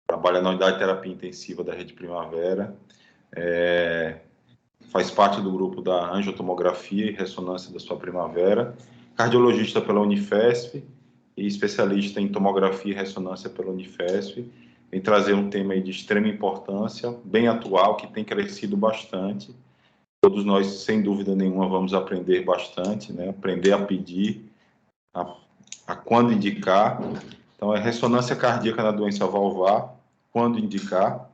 trabalha na unidade de terapia intensiva da Rede Primavera, faz parte do grupo da angiotomografia e ressonância da sua Primavera, cardiologista pela Unifesp e especialista em tomografia e ressonância pela Unifesp. Vem trazer um tema aí de extrema importância, bem atual, que tem crescido bastante. Todos nós, sem dúvida nenhuma, vamos aprender bastante, né? Aprender a pedir, a quando indicar. Então, é ressonância cardíaca na doença valvar, quando indicar.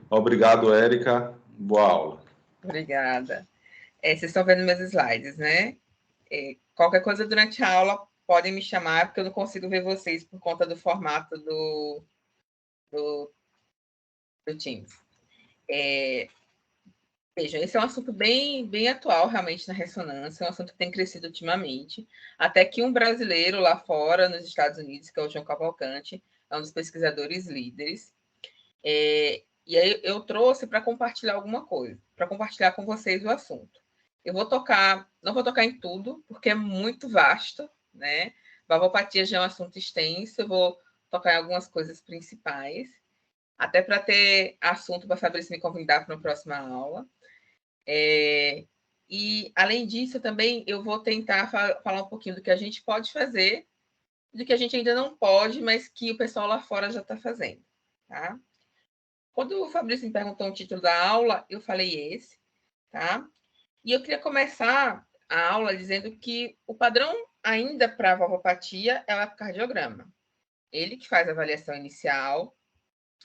Obrigado, Érica. Boa aula. Obrigada. Vocês estão vendo meus slides, né? Qualquer coisa durante a aula, podem me chamar, porque eu não consigo ver vocês por conta do formato do Teams. Vejam, esse é um assunto bem atual, realmente, na ressonância, é um assunto que tem crescido ultimamente, até que um brasileiro lá fora, nos Estados Unidos, que é o João Cavalcante, é um dos pesquisadores líderes, e aí eu trouxe para compartilhar alguma coisa, para compartilhar com vocês o assunto. Eu não vou tocar em tudo, porque é muito vasto, né? Valvopatia já é um assunto extenso, eu vou tocar em algumas coisas principais, até para ter assunto para saber se me convidar para uma próxima aula. E, além disso, também eu vou tentar falar um pouquinho do que a gente pode fazer, do que a gente ainda não pode, mas que o pessoal lá fora já está fazendo, tá? Quando o Fabrício me perguntou o título da aula, eu falei esse, tá? E eu queria começar a aula dizendo que o padrão ainda para a valvopatia é o ecocardiograma. Ele que faz a avaliação inicial,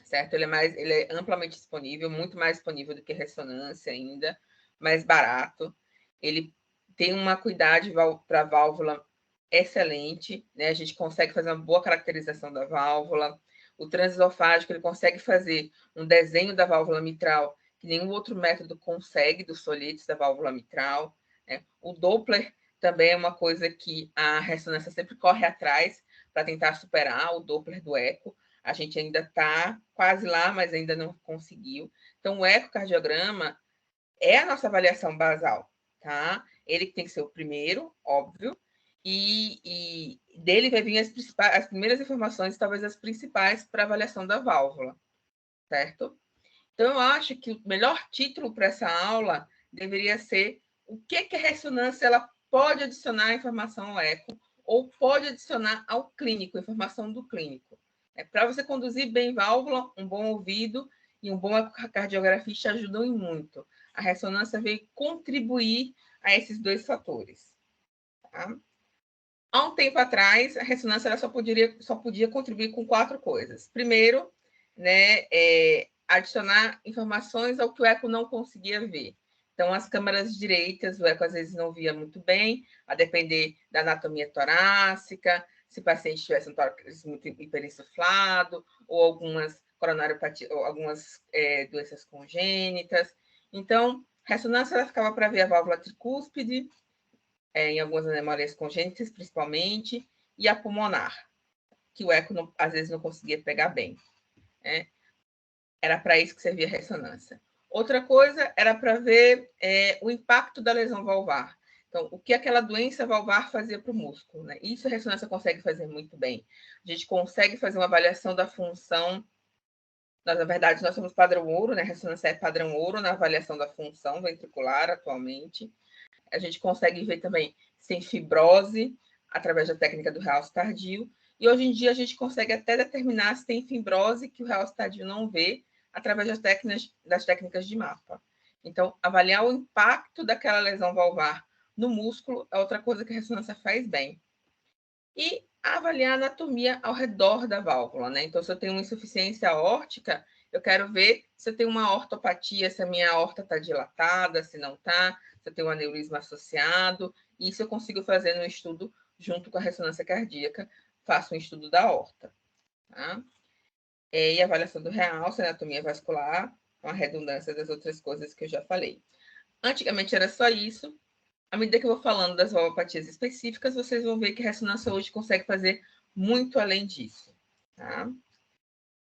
certo? Ele é amplamente disponível, muito mais disponível do que ressonância ainda, mais barato. Ele tem uma acuidade para a válvula excelente, né? A gente consegue fazer uma boa caracterização da válvula. O transesofágico, ele consegue fazer um desenho da válvula mitral que nenhum outro método consegue, dos soletes da válvula mitral, né? O Doppler também é uma coisa que a ressonância sempre corre atrás para tentar superar o Doppler do eco. A gente ainda está quase lá, mas ainda não conseguiu. Então, o ecocardiograma é a nossa avaliação basal, tá? Ele tem que ser o primeiro, óbvio, e dele vai vir as primeiras informações, talvez as principais, para avaliação da válvula, certo? Então, eu acho que o melhor título para essa aula deveria ser o que a ressonância ela pode adicionar à informação ao eco ou pode adicionar ao clínico, informação do clínico. Para você conduzir bem válvula, um bom ouvido e um bom ecocardiografista ajudam em muito. A ressonância veio contribuir a esses dois fatores. Tá? Há um tempo atrás, a ressonância ela só podia contribuir com 4 coisas. Primeiro, né, adicionar informações ao que o eco não conseguia ver. Então, as câmaras direitas, o eco às vezes não via muito bem, a depender da anatomia torácica, se o paciente tivesse um tórax muito hiperinsuflado, ou algumas coronariopatias, ou algumas doenças congênitas. Então, ressonância ela ficava para ver a válvula tricúspide, em algumas anemalias congênitas, principalmente, e a pulmonar, que o eco às vezes não conseguia pegar bem. Né? Era para isso que servia a ressonância. Outra coisa era para ver o impacto da lesão valvar. Então, o que aquela doença valvar fazia para o músculo. Né? Isso a ressonância consegue fazer muito bem. A gente consegue fazer uma avaliação da função. Na verdade, nós somos padrão ouro, né? A ressonância é padrão ouro na avaliação da função ventricular atualmente. A gente consegue ver também se tem fibrose através da técnica do realce tardio. E hoje em dia a gente consegue até determinar se tem fibrose que o realce tardio não vê através das técnicas de mapa. Então, avaliar o impacto daquela lesão valvar no músculo é outra coisa que a ressonância faz bem. E avaliar a anatomia ao redor da válvula, né? Então, se eu tenho uma insuficiência aórtica, eu quero ver se eu tenho uma ortopatia, se a minha aorta está dilatada, se não está, se eu tenho um aneurisma associado. Isso eu consigo fazer no estudo junto com a ressonância cardíaca, faço um estudo da aorta. Tá? E avaliação do realce, anatomia vascular, com a redundância das outras coisas que eu já falei. Antigamente era só isso. À medida que eu vou falando das valvopatias específicas, vocês vão ver que a ressonância hoje consegue fazer muito além disso. Tá?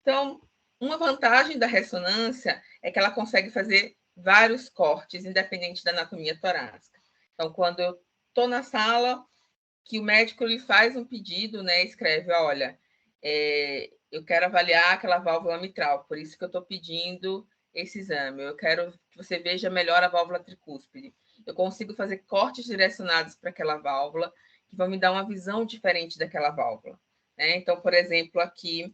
Então, uma vantagem da ressonância é que ela consegue fazer vários cortes, independente da anatomia torácica. Então, quando eu estou na sala, que o médico lhe faz um pedido, né, escreve, olha, eu quero avaliar aquela válvula mitral, por isso que eu estou pedindo esse exame. Eu quero que você veja melhor a válvula tricúspide. Eu consigo fazer cortes direcionados para aquela válvula, que vão me dar uma visão diferente daquela válvula. Né? Então, por exemplo, aqui,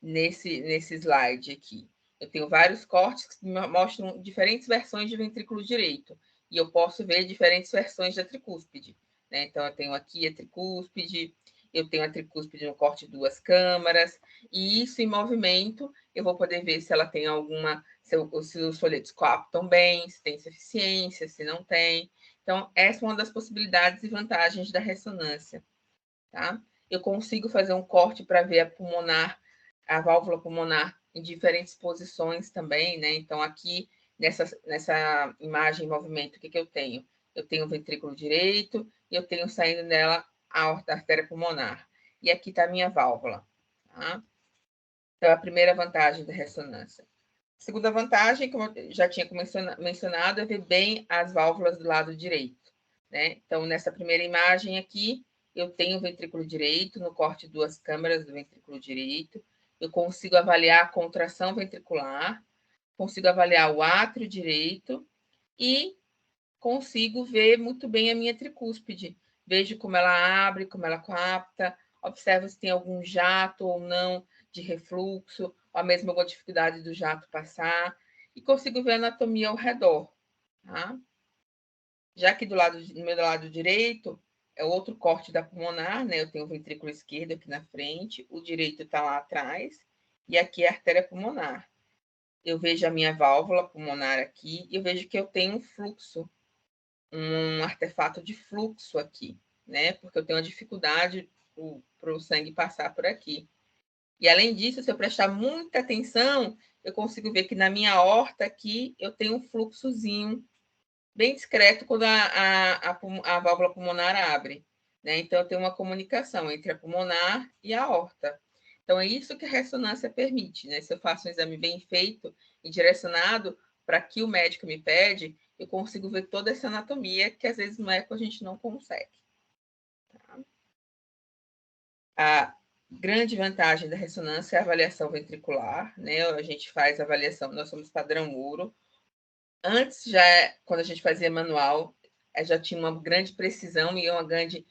nesse slide aqui, eu tenho vários cortes que mostram diferentes versões de ventrículo direito, e eu posso ver diferentes versões da tricúspide. Né? Então, eu tenho aqui a tricúspide, eu tenho a tricúspide no corte de 2 câmaras, e isso em movimento, eu vou poder ver se ela tem alguma, se os folhetos coaptam bem, se tem suficiência, se não tem. Então, essa é uma das possibilidades e vantagens da ressonância. Tá? Eu consigo fazer um corte para ver a válvula pulmonar em diferentes posições também, né? Então, aqui, nessa imagem em movimento, o que eu tenho? Eu tenho o ventrículo direito e eu tenho saindo dela a artéria pulmonar. E aqui está a minha válvula. Tá? Então, a primeira vantagem da ressonância. A segunda vantagem, como eu já tinha mencionado, é ver bem as válvulas do lado direito. Né? Então, nessa primeira imagem aqui, eu tenho o ventrículo direito, no corte de 2 câmaras do ventrículo direito, eu consigo avaliar a contração ventricular, consigo avaliar o átrio direito e consigo ver muito bem a minha tricúspide. Vejo como ela abre, como ela coapta, observo se tem algum jato ou não de refluxo, ou mesmo alguma dificuldade do jato passar, e consigo ver a anatomia ao redor. Tá? Já que no meu lado direito é outro corte da pulmonar, né? Eu tenho o ventrículo esquerdo aqui na frente, o direito está lá atrás, e aqui é a artéria pulmonar. Eu vejo a minha válvula pulmonar aqui, e eu vejo que eu tenho um fluxo, um artefato de fluxo aqui, né? Porque eu tenho uma dificuldade para o sangue passar por aqui. E além disso, se eu prestar muita atenção, eu consigo ver que na minha aorta aqui eu tenho um fluxozinho bem discreto quando a válvula pulmonar abre. Né? Então, eu tenho uma comunicação entre a pulmonar e a aorta. Então, é isso que a ressonância permite. Né? Se eu faço um exame bem feito e direcionado para que o médico me pede, eu consigo ver toda essa anatomia que, às vezes, no eco a gente não consegue. Tá? A grande vantagem da ressonância é a avaliação ventricular. Né? A gente faz a avaliação, nós somos padrão ouro. Antes, quando a gente fazia manual, já tinha uma grande precisão e uma grande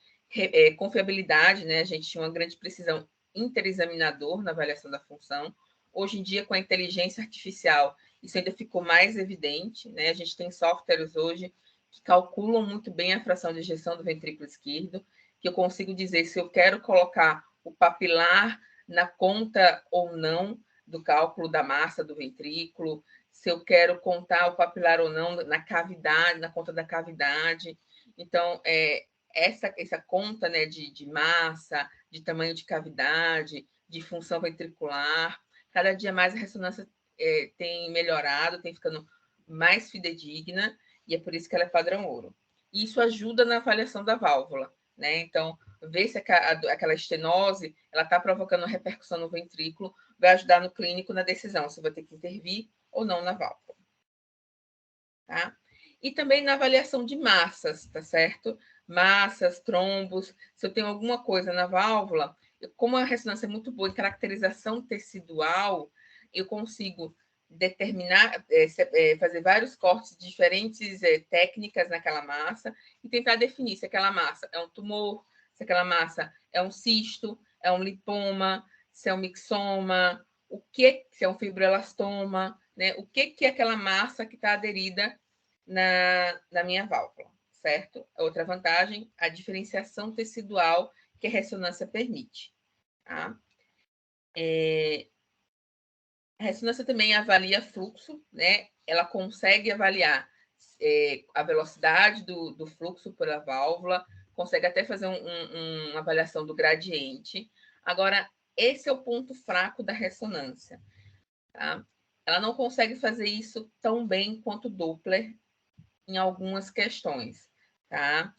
confiabilidade, né? A gente tinha uma grande precisão interexaminador na avaliação da função. Hoje em dia, com a inteligência artificial, isso ainda ficou mais evidente, né? A gente tem softwares hoje que calculam muito bem a fração de ejeção do ventrículo esquerdo, que eu consigo dizer se eu quero colocar o papilar na conta ou não do cálculo da massa do ventrículo, se eu quero contar o papilar ou não na cavidade, na conta da cavidade. Então, essa conta, né, de massa, de tamanho de cavidade, de função ventricular, cada dia mais a ressonância tem melhorado, tem ficando mais fidedigna, e é por isso que ela é padrão ouro. E isso ajuda na avaliação da válvula. Né? Então, ver se aquela estenose está provocando repercussão no ventrículo, vai ajudar no clínico na decisão se vai ter que intervir ou não na válvula. Tá? E também na avaliação de massas, tá certo? Massas, trombos, se eu tenho alguma coisa na válvula, como a ressonância é muito boa em caracterização tecidual, eu consigo determinar, fazer vários cortes de diferentes técnicas naquela massa e tentar definir se aquela massa é um tumor, se aquela massa é um cisto, é um lipoma, se é um mixoma, se é um fibroelastoma, né? O que é aquela massa que está aderida na minha válvula, certo? Outra vantagem, a diferenciação tecidual que a ressonância permite. Tá? A ressonância também avalia fluxo, né? Ela consegue avaliar a velocidade do fluxo pela válvula, consegue até fazer uma avaliação do gradiente. Agora, esse é o ponto fraco da ressonância. Tá? Ela não consegue fazer isso tão bem quanto o Doppler em algumas questões. Tá?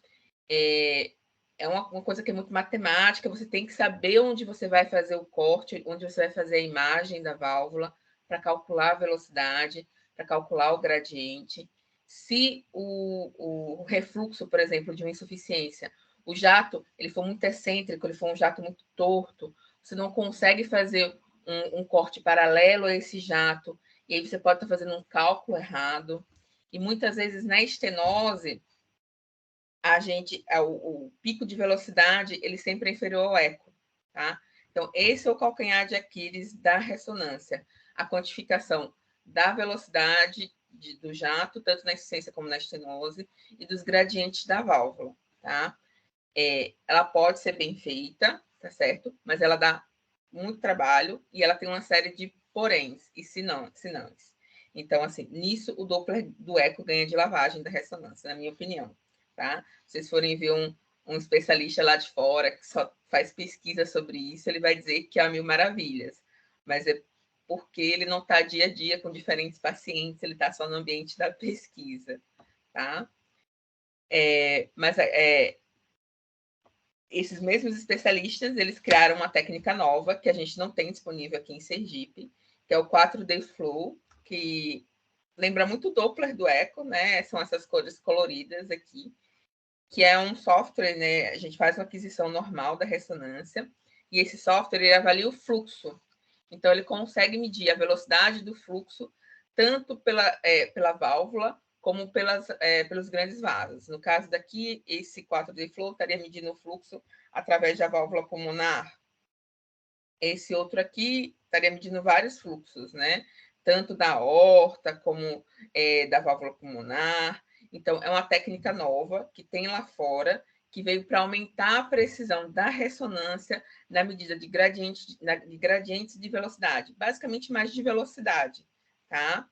É uma coisa que é muito matemática, você tem que saber onde você vai fazer o corte, onde você vai fazer a imagem da válvula, para calcular a velocidade, para calcular o gradiente. Se o refluxo, por exemplo, de uma insuficiência, o jato ele for muito excêntrico, ele for um jato muito torto, você não consegue fazer um corte paralelo a esse jato, e aí você pode estar fazendo um cálculo errado. E muitas vezes na estenose, o pico de velocidade ele sempre é inferior ao eco, tá? Então, esse é o calcanhar de Aquiles da ressonância, a quantificação da velocidade do jato, tanto na insuficiência como na estenose, e dos gradientes da válvula, tá? Ela pode ser bem feita, tá certo? Mas ela dá muito trabalho e ela tem uma série de poréns e senãos. Então, assim, nisso o Doppler do eco ganha de lavagem da ressonância, na minha opinião, tá? Se vocês forem ver um especialista lá de fora que só faz pesquisa sobre isso, ele vai dizer que é a mil maravilhas, mas é porque ele não está dia a dia com diferentes pacientes, ele está só no ambiente da pesquisa, tá? Mas esses mesmos especialistas, eles criaram uma técnica nova que a gente não tem disponível aqui em Sergipe, que é o 4D Flow, que lembra muito o Doppler do eco, né? São essas cores coloridas aqui, que é um software, né? A gente faz uma aquisição normal da ressonância e esse software ele avalia o fluxo. Então, ele consegue medir a velocidade do fluxo tanto pela válvula como pelos grandes vasos. No caso daqui, esse 4D Flow estaria medindo o fluxo através da válvula pulmonar. Esse outro aqui estaria medindo vários fluxos, né? Tanto da aorta como da válvula pulmonar. Então, é uma técnica nova que tem lá fora, que veio para aumentar a precisão da ressonância na medida de gradientes de velocidade, basicamente mais de velocidade, tá?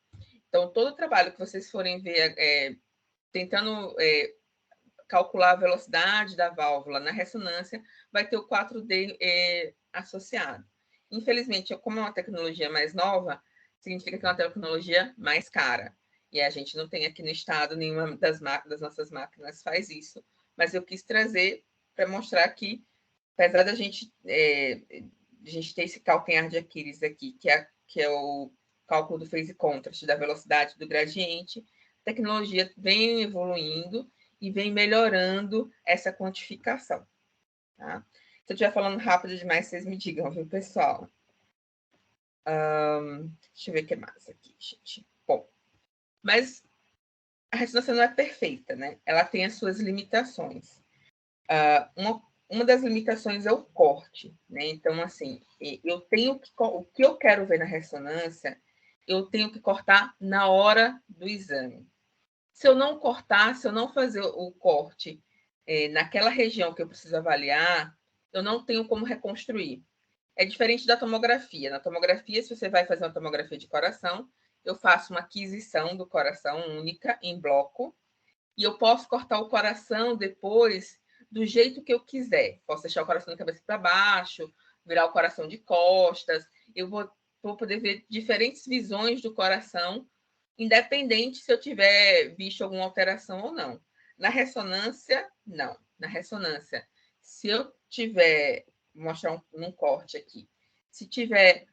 Então, todo o trabalho que vocês forem ver tentando calcular a velocidade da válvula na ressonância, vai ter o 4D associado. Infelizmente, como é uma tecnologia mais nova, significa que é uma tecnologia mais cara. E a gente não tem aqui no estado, nenhuma das nossas máquinas faz isso. Mas eu quis trazer para mostrar que, apesar da gente ter esse calcanhar de Aquiles aqui, que é o cálculo do phase contrast, da velocidade do gradiente, a tecnologia vem evoluindo e vem melhorando essa quantificação. Tá? Se eu estiver falando rápido demais, vocês me digam, viu, pessoal? Deixa eu ver o que mais aqui, gente. Bom, mas a ressonância não é perfeita, né? Ela tem as suas limitações. Uma das limitações é o corte, né? Então, assim, o que eu quero ver na ressonância, eu tenho que cortar na hora do exame. Se eu não cortar, se eu não fazer o corte naquela região que eu preciso avaliar, eu não tenho como reconstruir. É diferente da tomografia. Na tomografia, se você vai fazer uma tomografia de coração, eu faço uma aquisição do coração única em bloco e eu posso cortar o coração depois do jeito que eu quiser. Posso deixar o coração de cabeça para baixo, virar o coração de costas. Eu vou poder ver diferentes visões do coração, independente se eu tiver visto alguma alteração ou não. Na ressonância, não. Na ressonância, se eu tiver, vou mostrar um corte aqui, se tiver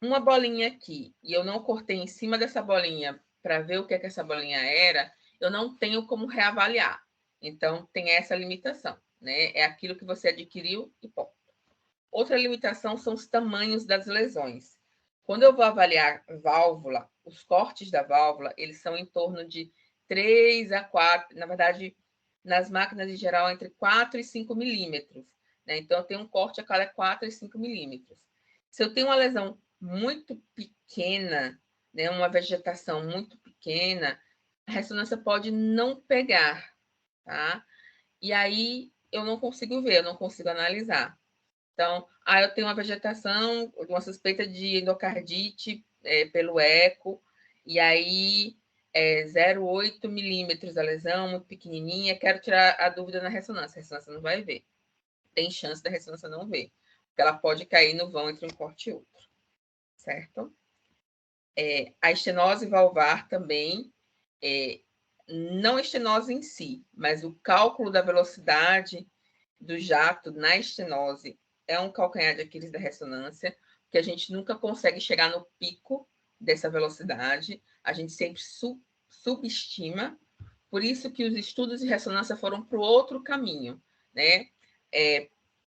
uma bolinha aqui e eu não cortei em cima dessa bolinha para ver o que essa bolinha era, eu não tenho como reavaliar. Então, tem essa limitação, né? É aquilo que você adquiriu e ponto. Outra limitação são os tamanhos das lesões. Quando eu vou avaliar válvula, os cortes da válvula, eles são em torno de 3 a 4, na verdade, nas máquinas em geral, entre 4 e 5 milímetros. Né? Então, eu tenho um corte a cada 4 e 5 milímetros. Se eu tenho uma lesão muito pequena, né, uma vegetação muito pequena, a ressonância pode não pegar, tá? E aí eu não consigo ver, eu não consigo analisar. Então, eu tenho uma vegetação, uma suspeita de endocardite pelo eco, e aí 0,8 milímetros a lesão, muito pequenininha, quero tirar a dúvida na ressonância. A ressonância não vai ver. Tem chance da ressonância não ver, porque ela pode cair no vão entre um corte e outro, certo? A estenose valvar também, não a estenose em si, mas o cálculo da velocidade do jato na estenose é um calcanhar de Aquiles da ressonância, que a gente nunca consegue chegar no pico dessa velocidade, a gente sempre subestima, por isso que os estudos de ressonância foram para o outro caminho, né?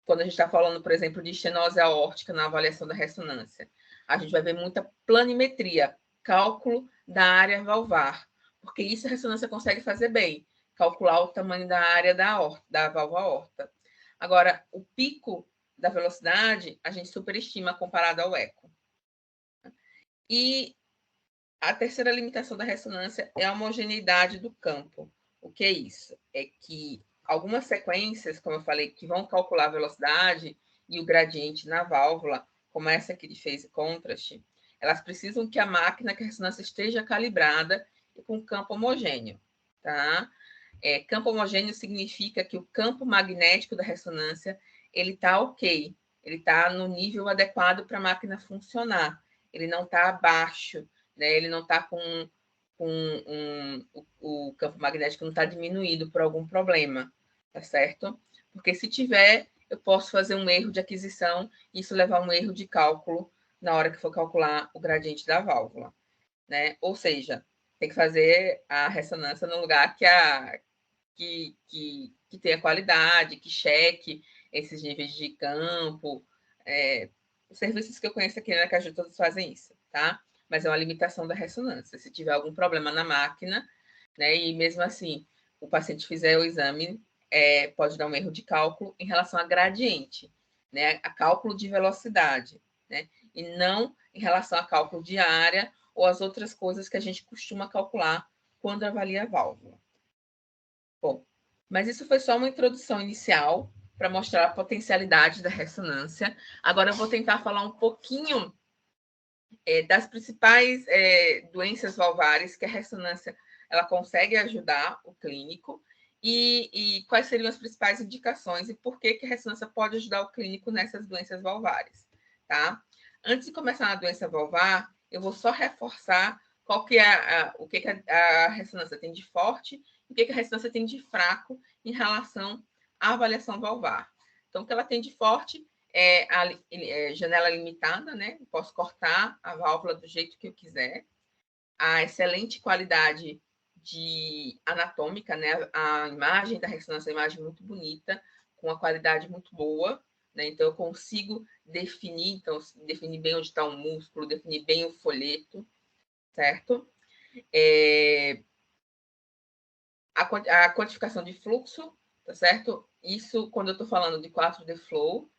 Quando a gente está falando, por exemplo, de estenose aórtica na avaliação da ressonância, a gente vai ver muita planimetria, cálculo da área valvar, porque isso a ressonância consegue fazer bem, calcular o tamanho da área da válvula aorta. Agora, o pico da velocidade, a gente superestima comparado ao eco. E a terceira limitação da ressonância é a homogeneidade do campo. O que é isso? É que algumas sequências, como eu falei, que vão calcular a velocidade e o gradiente na válvula, como essa aqui de phase contrast, elas precisam que a máquina, que a ressonância esteja calibrada e com campo homogêneo, tá? Campo homogêneo significa que o campo magnético da ressonância ele está ok, ele está no nível adequado para a máquina funcionar, ele não está abaixo, né? Ele não está o campo magnético não está diminuído por algum problema, tá certo? Porque se tiver, eu posso fazer um erro de aquisição e isso levar a um erro de cálculo na hora que for calcular o gradiente da válvula, né? Ou seja, tem que fazer a ressonância no lugar que tenha qualidade, que cheque esses níveis de campo. Os serviços que eu conheço aqui na Aracaju todos fazem isso, tá? Mas é uma limitação da ressonância. Se tiver algum problema na máquina, né, e mesmo assim o paciente fizer o exame, pode dar um erro de cálculo em relação a gradiente, né, a cálculo de velocidade, né, e não em relação a cálculo de área ou as outras coisas que a gente costuma calcular quando avalia a válvula. Bom, mas isso foi só uma introdução inicial para mostrar a potencialidade da ressonância. Agora eu vou tentar falar um pouquinho das principais doenças valvares que a ressonância ela consegue ajudar o clínico e quais seriam as principais indicações e por que a ressonância pode ajudar o clínico nessas doenças valvares, tá? Antes de começar na doença valvar, eu vou só reforçar qual que é o que a ressonância tem de forte e o que a ressonância tem de fraco em relação à avaliação valvar. Então, o que ela tem de forte a janela limitada, né? Eu posso cortar a válvula do jeito que eu quiser. A excelente qualidade anatômica, né? A imagem da ressonância é uma imagem muito bonita, com uma qualidade muito boa, né? Então, eu consigo definir bem onde está o músculo, definir bem o folheto, certo? A quantificação de fluxo, tá certo? Isso, quando eu estou falando de 4D Flow,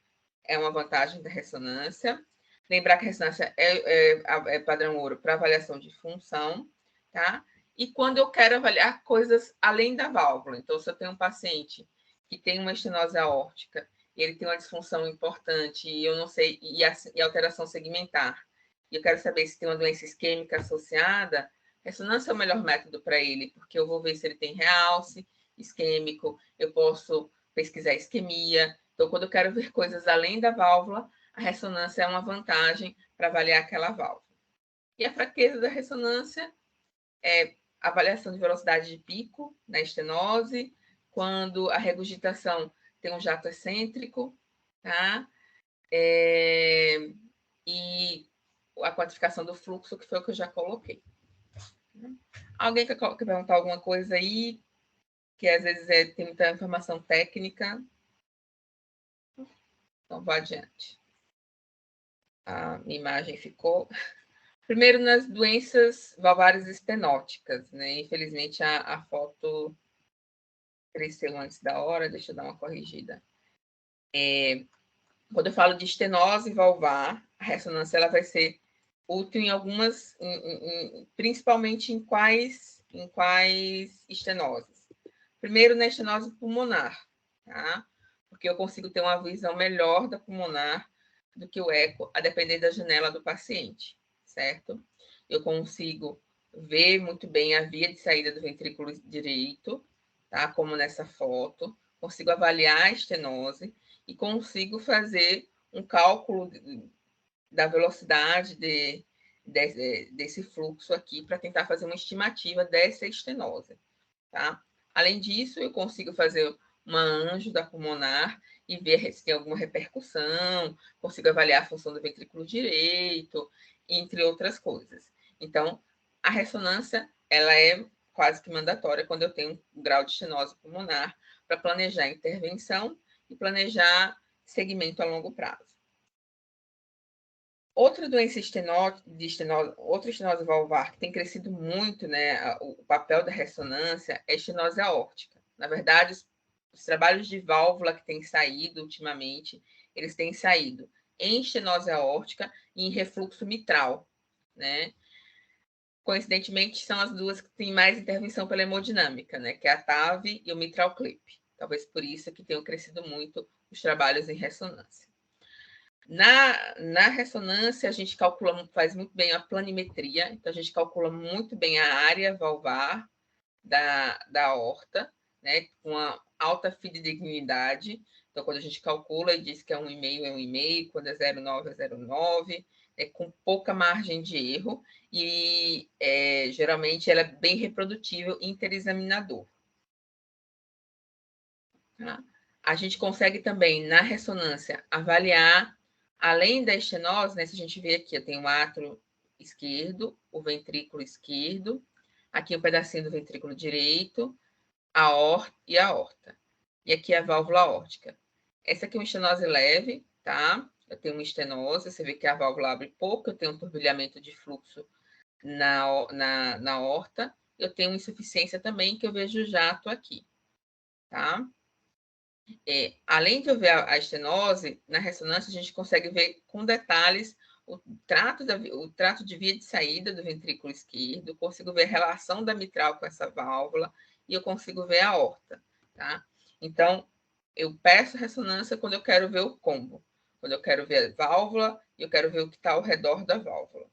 é uma vantagem da ressonância. Lembrar que a ressonância é padrão ouro para avaliação de função, tá? E quando eu quero avaliar coisas além da válvula. Então, se eu tenho um paciente que tem uma estenose aórtica, ele tem uma disfunção importante, e eu não sei, e alteração segmentar, e eu quero saber se tem uma doença isquêmica associada, ressonância é o melhor método para ele, porque eu vou ver se ele tem realce isquêmico, eu posso pesquisar isquemia. Então, quando eu quero ver coisas além da válvula, a ressonância é uma vantagem para avaliar aquela válvula. E a fraqueza da ressonância é a avaliação de velocidade de pico na estenose, quando a regurgitação tem um jato excêntrico, tá? E a quantificação do fluxo, que foi o que eu já coloquei. Alguém quer perguntar alguma coisa aí? Que às vezes tem muita informação técnica. Então, vou adiante. A minha imagem ficou. Primeiro, nas doenças valvares estenóticas, né? Infelizmente, a foto cresceu antes da hora, deixa eu dar uma corrigida. Quando eu falo de estenose valvar, a ressonância ela vai ser útil em algumas, principalmente em quais estenoses. Primeiro, na estenose pulmonar, tá? Porque eu consigo ter uma visão melhor da pulmonar do que o eco, a depender da janela do paciente, certo? Eu consigo ver muito bem a via de saída do ventrículo direito, tá? Como nessa foto. Consigo avaliar a estenose e consigo fazer um cálculo da velocidade desse fluxo aqui para tentar fazer uma estimativa dessa estenose, tá? Além disso, eu consigo fazer uma anjo da pulmonar e ver se tem alguma repercussão, consigo avaliar a função do ventrículo direito, entre outras coisas. Então, a ressonância, ela é quase que mandatória quando eu tenho um grau de estenose pulmonar para planejar a intervenção e planejar segmento a longo prazo. Outra doença outra estenose valvar que tem crescido muito, né, o papel da ressonância é a estenose aórtica. Na verdade, os trabalhos de válvula que têm saído ultimamente, eles têm saído em estenose aórtica e em refluxo mitral, né? Coincidentemente, são as duas que têm mais intervenção pela hemodinâmica, né? Que é a TAV e o mitral clip. Talvez por isso que tenham crescido muito os trabalhos em ressonância. Na ressonância, a gente faz muito bem a planimetria, então a gente calcula muito bem a área valvar da aorta, né, com uma alta fidedignidade. Então, quando a gente calcula e diz que é 1,5, é 1,5, quando é 0,9, é 0,9, com pouca margem de erro, e geralmente ela é bem reprodutível interexaminador. Tá? A gente consegue também, na ressonância, avaliar, além da estenose, né, se a gente vê aqui, eu tenho o átrio esquerdo, o ventrículo esquerdo, aqui um pedacinho do ventrículo direito, a aorta e a aorta. E aqui a válvula aórtica. Essa aqui é uma estenose leve, tá? Eu tenho uma estenose, você vê que a válvula abre pouco, eu tenho um turbilhamento de fluxo na aorta, eu tenho insuficiência também, que eu vejo jato aqui, tá? Além de eu ver a estenose, na ressonância a gente consegue ver com detalhes o trato de via de saída do ventrículo esquerdo, consigo ver a relação da mitral com essa válvula e eu consigo ver a aorta, tá? Então, eu peço ressonância quando eu quero ver o combo, quando eu quero ver a válvula e eu quero ver o que está ao redor da válvula.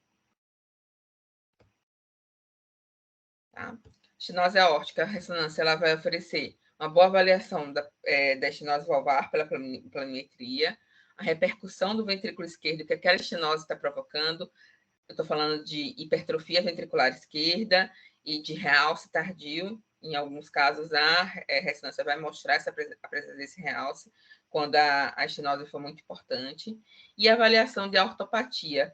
Tá? Estenose aórtica, a ressonância ela vai oferecer uma boa avaliação da estenose valvar pela planimetria, a repercussão do ventrículo esquerdo que aquela estenose está provocando. Eu estou falando de hipertrofia ventricular esquerda e de realce tardio. Em alguns casos, a ressonância vai mostrar a presença desse realce quando a estenose for muito importante. E a avaliação de ortopatia.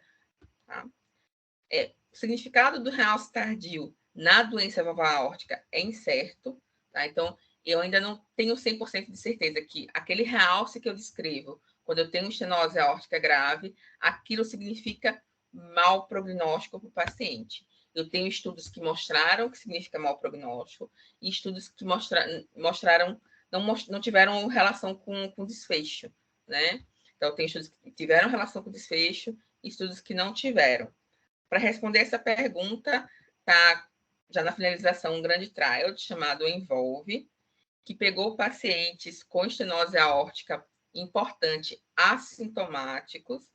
Tá? O significado do realce tardio na doença valvar aórtica é incerto, tá? Então, eu ainda não tenho 100% de certeza que aquele realce que eu descrevo, quando eu tenho estenose aórtica grave, aquilo significa mau prognóstico para o paciente. Eu tenho estudos que mostraram que significa mau prognóstico e estudos que mostraram não tiveram relação com desfecho, né? Então, tem estudos que tiveram relação com desfecho e estudos que não tiveram. Para responder essa pergunta, está já na finalização um grande trial chamado Envolve, que pegou pacientes com estenose aórtica importante assintomáticos,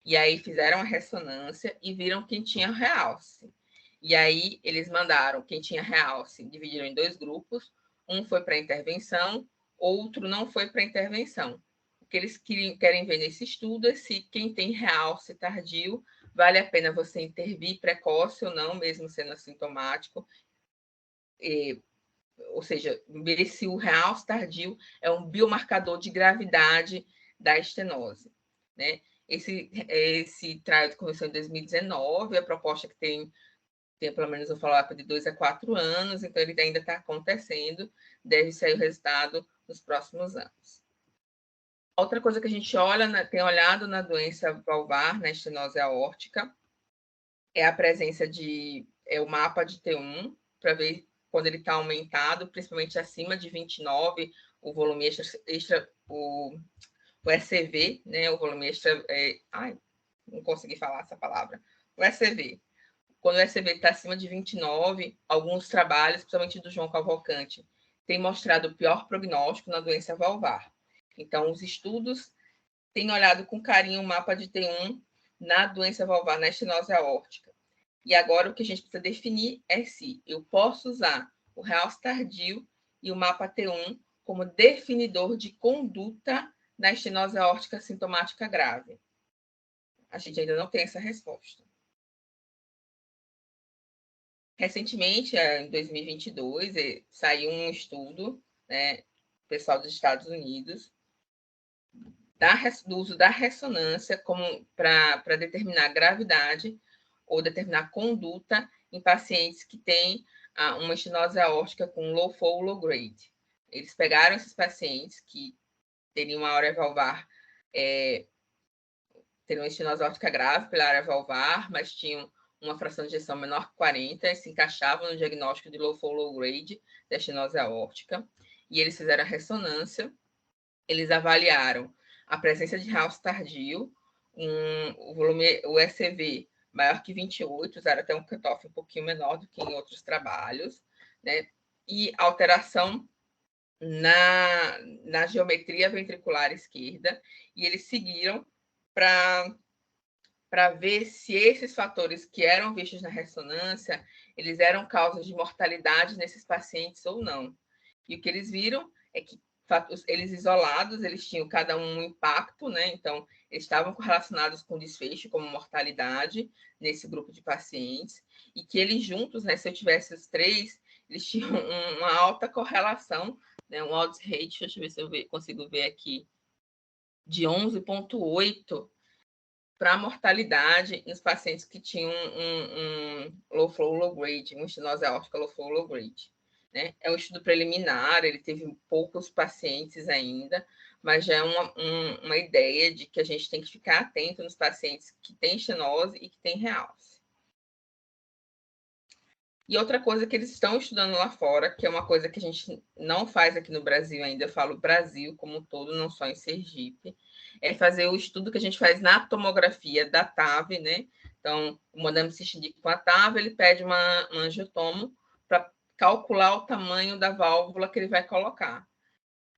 e aí fizeram a ressonância e viram quem tinha realce. E aí eles mandaram quem tinha realce, dividiram em 2 grupos, um foi para intervenção, outro não foi para intervenção. O que eles querem ver nesse estudo é se quem tem realce tardio vale a pena você intervir precoce ou não, mesmo sendo assintomático, ou seja, ver se o realce tardio é um biomarcador de gravidade da estenose, né? Esse trial começou em 2019, a proposta que tem pelo menos um follow-up de 2 a 4 anos, então ele ainda está acontecendo, deve sair o resultado nos próximos anos. Outra coisa que a gente tem olhado na doença valvar, na estenose aórtica, é a presença o mapa de T1, para ver quando ele está aumentado, principalmente acima de 29, o volume extra o ECV, né, o volume extra, não consegui falar essa palavra, o ECV. Quando o ECV está acima de 29, alguns trabalhos, principalmente do João Cavalcante, têm mostrado o pior prognóstico na doença valvar. Então, os estudos têm olhado com carinho o mapa de T1 na doença valvar, na estenose aórtica. E agora o que a gente precisa definir é se eu posso usar o realce tardio e o mapa T1 como definidor de conduta na estenose aórtica sintomática grave. A gente ainda não tem essa resposta. Recentemente, em 2022, saiu um estudo, né, pessoal dos Estados Unidos, do uso da ressonância para determinar gravidade ou determinar conduta em pacientes que têm uma estenose aórtica com low flow, low grade. Eles pegaram esses pacientes que teriam uma área valvar, teriam uma estenose aórtica grave pela área valvar, mas tinham uma fração de ejeção menor que 40, se encaixavam no diagnóstico de low flow, low grade da estenose aórtica, e eles fizeram a ressonância, eles avaliaram a presença de realce tardio, o volume, o ECV maior que 28, usaram até um cutoff um pouquinho menor do que em outros trabalhos, né? E alteração na geometria ventricular esquerda, e eles seguiram para ver se esses fatores que eram vistos na ressonância, eles eram causas de mortalidade nesses pacientes ou não. E o que eles viram é que eles isolados, eles tinham cada um impacto, né? Então, eles estavam correlacionados com desfecho, como mortalidade, nesse grupo de pacientes, e que eles juntos, né? Se eu tivesse os três, eles tinham uma alta correlação, né? Um odds ratio, deixa eu ver se eu consigo ver aqui, de 11,8 para a mortalidade nos pacientes que tinham um low flow, low grade, uma estenose aórtica low flow, low grade. Né? É um estudo preliminar, ele teve poucos pacientes ainda, mas já é uma ideia de que a gente tem que ficar atento nos pacientes que têm estenose e que têm realce. E outra coisa que eles estão estudando lá fora, que é uma coisa que a gente não faz aqui no Brasil ainda, eu falo Brasil como um todo, não só em Sergipe, é fazer o estudo que a gente faz na tomografia da TAV, né? Então, o modelo cistídico com a TAV, ele pede um angiotomo para calcular o tamanho da válvula que ele vai colocar.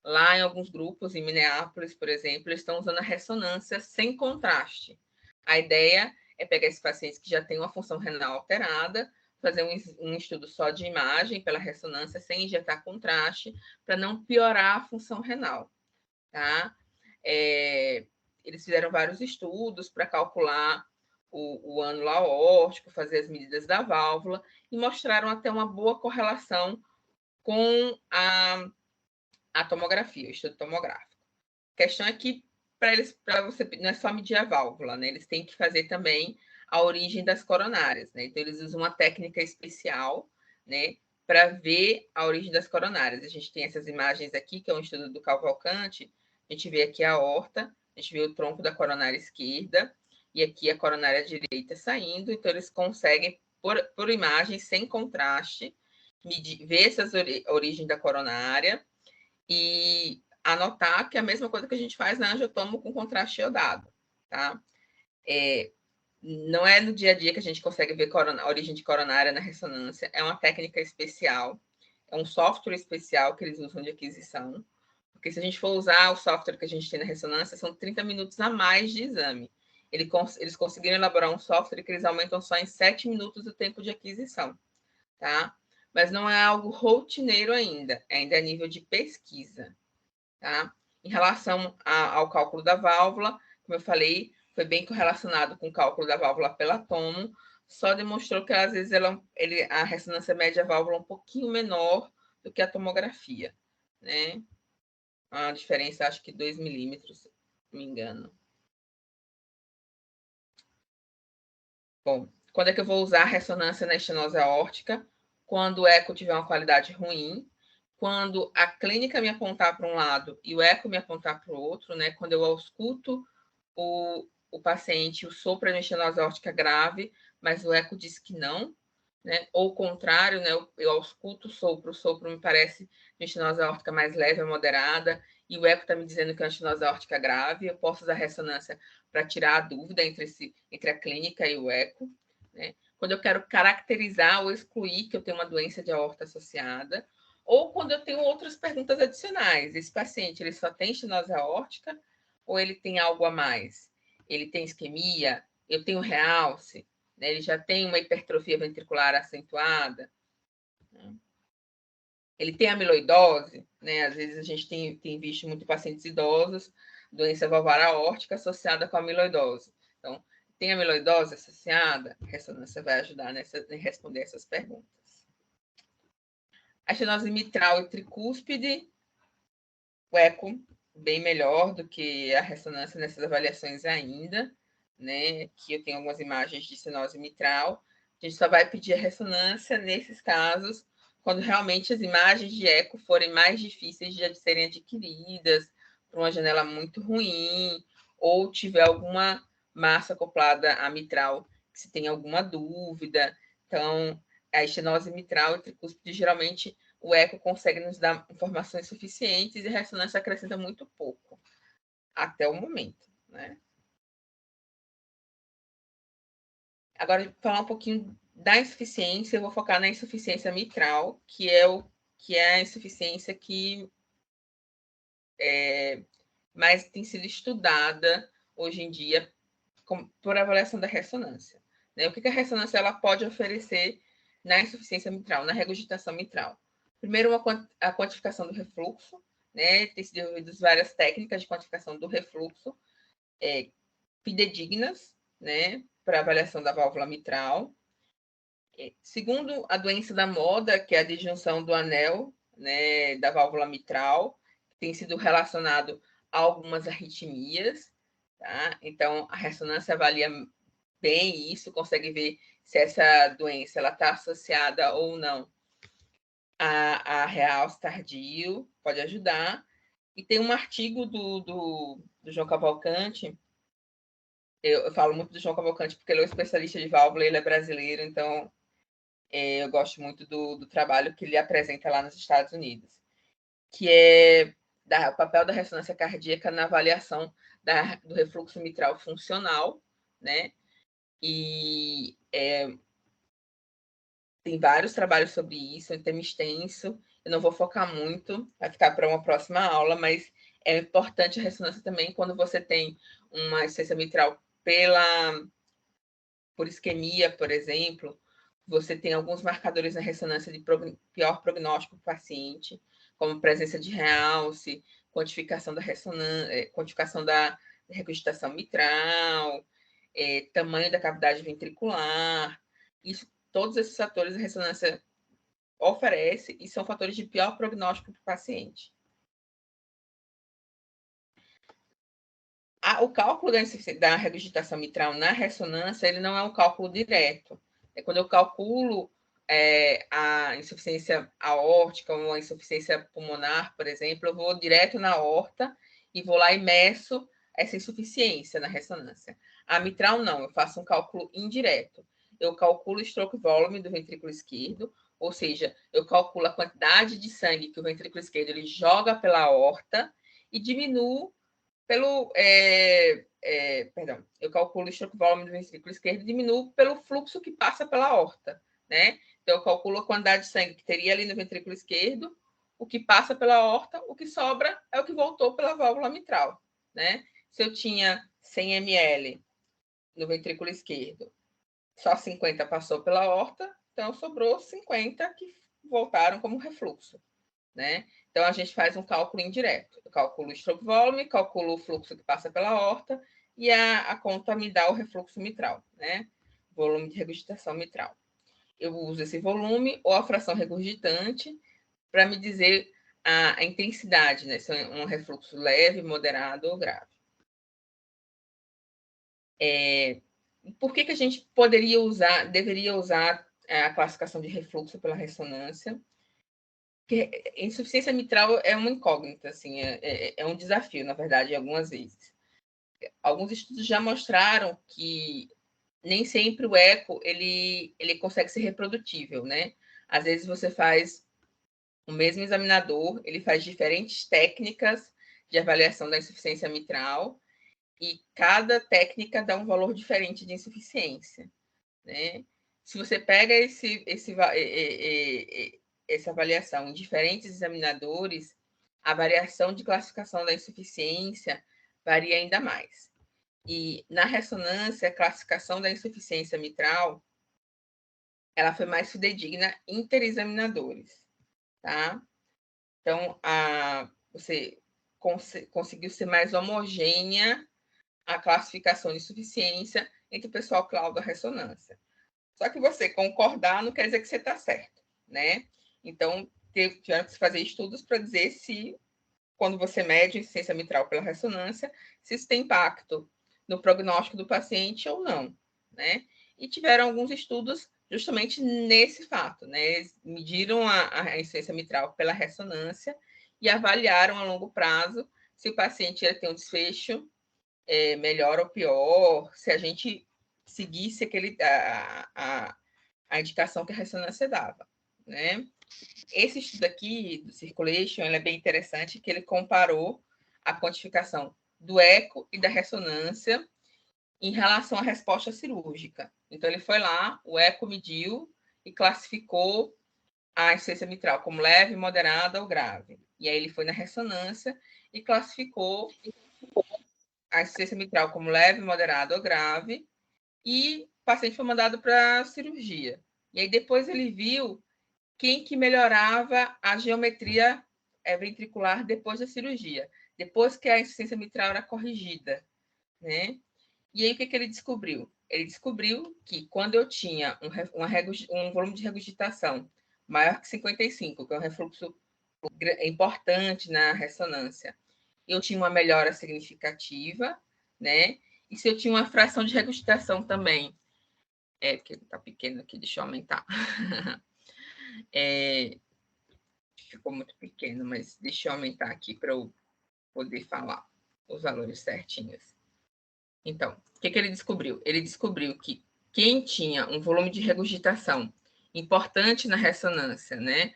Lá em alguns grupos, em Minneapolis, por exemplo, eles estão usando a ressonância sem contraste. A ideia é pegar esses pacientes que já têm uma função renal alterada, fazer um estudo só de imagem pela ressonância, sem injetar contraste, para não piorar a função renal. Tá? Eles fizeram vários estudos para calcular o ânulo aórtico, fazer as medidas da válvula, e mostraram até uma boa correlação com a tomografia, o estudo tomográfico. A questão é que para você não é só medir a válvula, né? Eles têm que fazer também a origem das coronárias, né? Então eles usam uma técnica especial, né, para ver a origem das coronárias. A gente tem essas imagens aqui, que é um estudo do Cavalcante. A gente vê aqui a aorta, a gente vê o tronco da coronária esquerda e aqui a coronária direita saindo. Então eles conseguem por imagem sem contraste ver essas origens da coronária e anotar que é a mesma coisa que a gente faz na angiotomo com contraste iodado, tá? Não é no dia a dia que a gente consegue ver a origem de coronária na ressonância, é uma técnica especial, é um software especial que eles usam de aquisição, porque se a gente for usar o software que a gente tem na ressonância, são 30 minutos a mais de exame. Eles conseguiram elaborar um software que eles aumentam só em 7 minutos o tempo de aquisição, tá? Mas não é algo rotineiro ainda é nível de pesquisa, tá? Em relação ao cálculo da válvula, como eu falei, foi bem correlacionado com o cálculo da válvula pela tomo, só demonstrou que às vezes a ressonância média válvula é um pouquinho menor do que a tomografia, né? A diferença, acho que 2 milímetros, se não me engano. Bom, quando é que eu vou usar a ressonância na estenose aórtica? Quando o eco tiver uma qualidade ruim, quando a clínica me apontar para um lado e o eco me apontar para o outro, né? Quando eu ausculto o paciente, o sopro de estenose aórtica grave, mas o eco diz que não, né? Ou o contrário, né? Eu ausculto o sopro me parece de estenose aórtica mais leve ou moderada, e o eco está me dizendo que é uma estenose aórtica grave, eu posso usar ressonância para tirar a dúvida entre a clínica e o eco, né? Quando eu quero caracterizar ou excluir que eu tenho uma doença de aorta associada, ou quando eu tenho outras perguntas adicionais. Esse paciente, ele só tem estenose aórtica ou ele tem algo a mais? Ele tem isquemia? Eu tenho realce? Né? Ele já tem uma hipertrofia ventricular acentuada? Ele tem amiloidose? Né? Às vezes a gente tem visto muito pacientes idosos, doença valvar aórtica associada com amiloidose. Então, tem amiloidose associada? A ressonância vai ajudar em responder essas perguntas. A estenose mitral e tricúspide, o eco bem melhor do que a ressonância nessas avaliações ainda, né? Aqui eu tenho algumas imagens de estenose mitral. A gente só vai pedir a ressonância nesses casos quando realmente as imagens de eco forem mais difíceis de serem adquiridas, para uma janela muito ruim, ou tiver alguma massa acoplada à mitral, se tem alguma dúvida. Então, a estenose mitral e tricúspide, geralmente, o eco consegue nos dar informações suficientes e a ressonância acrescenta muito pouco, até o momento, né? Agora, falar um pouquinho da insuficiência, eu vou focar na insuficiência mitral, que é a insuficiência que mais tem sido estudada hoje em dia por avaliação da ressonância. Né? O que a ressonância ela pode oferecer na insuficiência mitral, na regurgitação mitral? Primeiro, a quantificação do refluxo, né? Tem sido desenvolvidas várias técnicas de quantificação do refluxo fidedignas, né? Para avaliação da válvula mitral. Segundo a doença da moda, que é a disjunção do anel, né, da válvula mitral, que tem sido relacionado a algumas arritmias, tá? Então, a ressonância avalia bem isso, consegue ver se essa doença está associada ou não a realce tardio, pode ajudar. E tem um artigo do João Cavalcante, eu falo muito do João Cavalcante porque ele é um especialista de válvula, ele é brasileiro, então eu gosto muito do trabalho que ele apresenta lá nos Estados Unidos, que é o papel da ressonância cardíaca na avaliação do refluxo mitral funcional, né? E tem vários trabalhos sobre isso, é um tema extenso. Eu não vou focar muito, vai ficar para uma próxima aula, mas é importante a ressonância também quando você tem uma insuficiência mitral por isquemia, por exemplo. Você tem alguns marcadores na ressonância de pior prognóstico para o paciente, como presença de realce, quantificação da ressonância, quantificação da regurgitação mitral, tamanho da cavidade ventricular. Isso, todos esses fatores a ressonância oferece e são fatores de pior prognóstico para o paciente. O cálculo da regurgitação mitral na ressonância, ele não é um cálculo direto. Quando eu calculo a insuficiência aórtica ou a insuficiência pulmonar, por exemplo, eu vou direto na aorta e vou lá e meço essa insuficiência na ressonância. A mitral, não, eu faço um cálculo indireto. Eu calculo o stroke volume do ventrículo esquerdo, ou seja, eu calculo a quantidade de sangue que o ventrículo esquerdo ele joga pela aorta e diminuo perdão, eu calculo o stroke volume do ventrículo esquerdo e diminuo pelo fluxo que passa pela aorta, né? Então, eu calculo a quantidade de sangue que teria ali no ventrículo esquerdo, o que passa pela aorta, o que sobra é o que voltou pela válvula mitral, né? Se eu tinha 100 ml no ventrículo esquerdo, só 50 passou pela aorta, então sobrou 50 que voltaram como refluxo, né? Então, a gente faz um cálculo indireto. Eu calculo o stroke volume, calculo o fluxo que passa pela aorta e a conta me dá o refluxo mitral, né? Volume de regurgitação mitral. Eu uso esse volume ou a fração regurgitante para me dizer a intensidade, né? Se é um refluxo leve, moderado ou grave. Por que a gente deveria usar a classificação de refluxo pela ressonância? Porque insuficiência mitral é uma incógnita, assim, é um desafio, na verdade, algumas vezes. Alguns estudos já mostraram que nem sempre o eco ele consegue ser reprodutível, né? Às vezes você faz o mesmo examinador, ele faz diferentes técnicas de avaliação da insuficiência mitral e cada técnica dá um valor diferente de insuficiência, né? Se você pega essa avaliação em diferentes examinadores, a variação de classificação da insuficiência varia ainda mais. E na ressonância, a classificação da insuficiência mitral, ela foi mais fidedigna interexaminadores, tá? Então, você conseguiu ser mais homogênea a classificação de insuficiência entre o pessoal cloud da ressonância. Só que você concordar não quer dizer que você está certo, né? Então, tiveram que se fazer estudos para dizer se, quando você mede a insuficiência mitral pela ressonância, se isso tem impacto no prognóstico do paciente ou não, né? E tiveram alguns estudos justamente nesse fato, né? Eles mediram a insuficiência mitral pela ressonância e avaliaram a longo prazo se o paciente ia ter um desfecho melhor ou pior, se a gente seguisse a indicação que a ressonância dava, né? Esse estudo aqui, do Circulation, ele é bem interessante, que ele comparou a quantificação do eco e da ressonância em relação à resposta cirúrgica. Então, ele foi lá, o eco mediu e classificou a insuficiência mitral como leve, moderada ou grave. E aí ele foi na ressonância e classificou a insuficiência mitral como leve, moderada ou grave, e o paciente foi mandado para a cirurgia. E aí depois ele viu quem que melhorava a geometria ventricular depois da cirurgia, depois que a insuficiência mitral era corrigida, né? E aí o que ele descobriu? Ele descobriu que quando eu tinha um volume de regurgitação maior que 55, que é um refluxo importante na ressonância, eu tinha uma melhora significativa, né? E se eu tinha uma fração de regurgitação também, porque está pequeno aqui, deixa eu aumentar. Ficou muito pequeno, mas deixa eu aumentar aqui para eu poder falar os valores certinhos. Então, o que ele descobriu? Ele descobriu que quem tinha um volume de regurgitação importante na ressonância, né?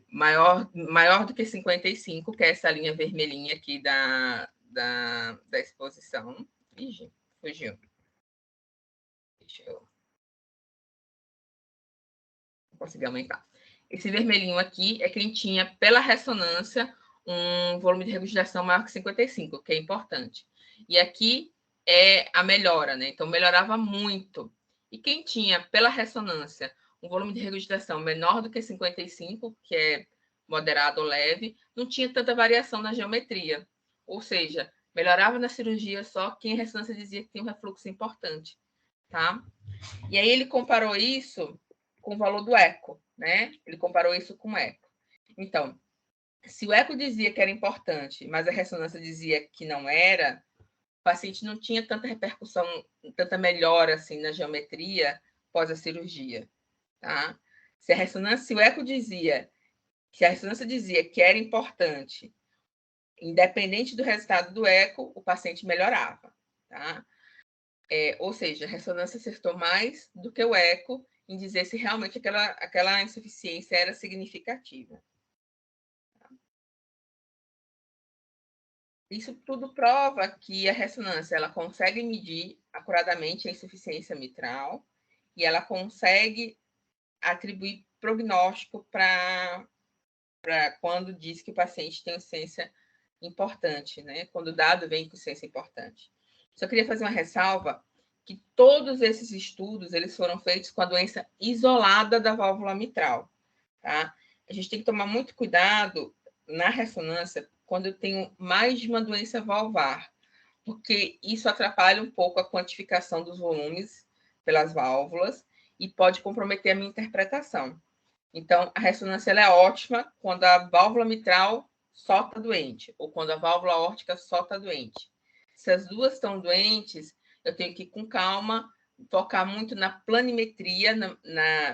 Maior do que 55, que é essa linha vermelhinha aqui da exposição. Ih, fugiu. Deixa eu... Não consegui aumentar. Esse vermelhinho aqui é quem tinha, pela ressonância, um volume de regurgitação maior que 55, que é importante. E aqui é a melhora, né? Então, melhorava muito. E quem tinha, pela ressonância, um volume de regurgitação menor do que 55, que é moderado ou leve, não tinha tanta variação na geometria. Ou seja, melhorava na cirurgia só quem a ressonância dizia que tinha um refluxo importante, tá? E aí ele comparou isso com o valor do eco, né? Ele comparou isso com o eco. Então, se o eco dizia que era importante, mas a ressonância dizia que não era, o paciente não tinha tanta repercussão, tanta melhora assim na geometria pós a cirurgia, tá? Se o eco dizia, se a ressonância dizia que era importante, independente do resultado do eco, o paciente melhorava, tá? Ou seja, a ressonância acertou mais do que o eco em dizer se realmente aquela insuficiência era significativa. Isso tudo prova que a ressonância ela consegue medir acuradamente a insuficiência mitral e ela consegue atribuir prognóstico para quando diz que o paciente tem insuficiência importante, né? Quando o dado vem com insuficiência importante. Só queria fazer uma ressalva que todos esses estudos eles foram feitos com a doença isolada da válvula mitral, tá? A gente tem que tomar muito cuidado na ressonância quando eu tenho mais de uma doença valvar, porque isso atrapalha um pouco a quantificação dos volumes pelas válvulas e pode comprometer a minha interpretação. Então, a ressonância ela é ótima quando a válvula mitral só está doente, ou quando a válvula aórtica só está doente. Se as duas estão doentes, eu tenho que ir com calma, focar muito na planimetria,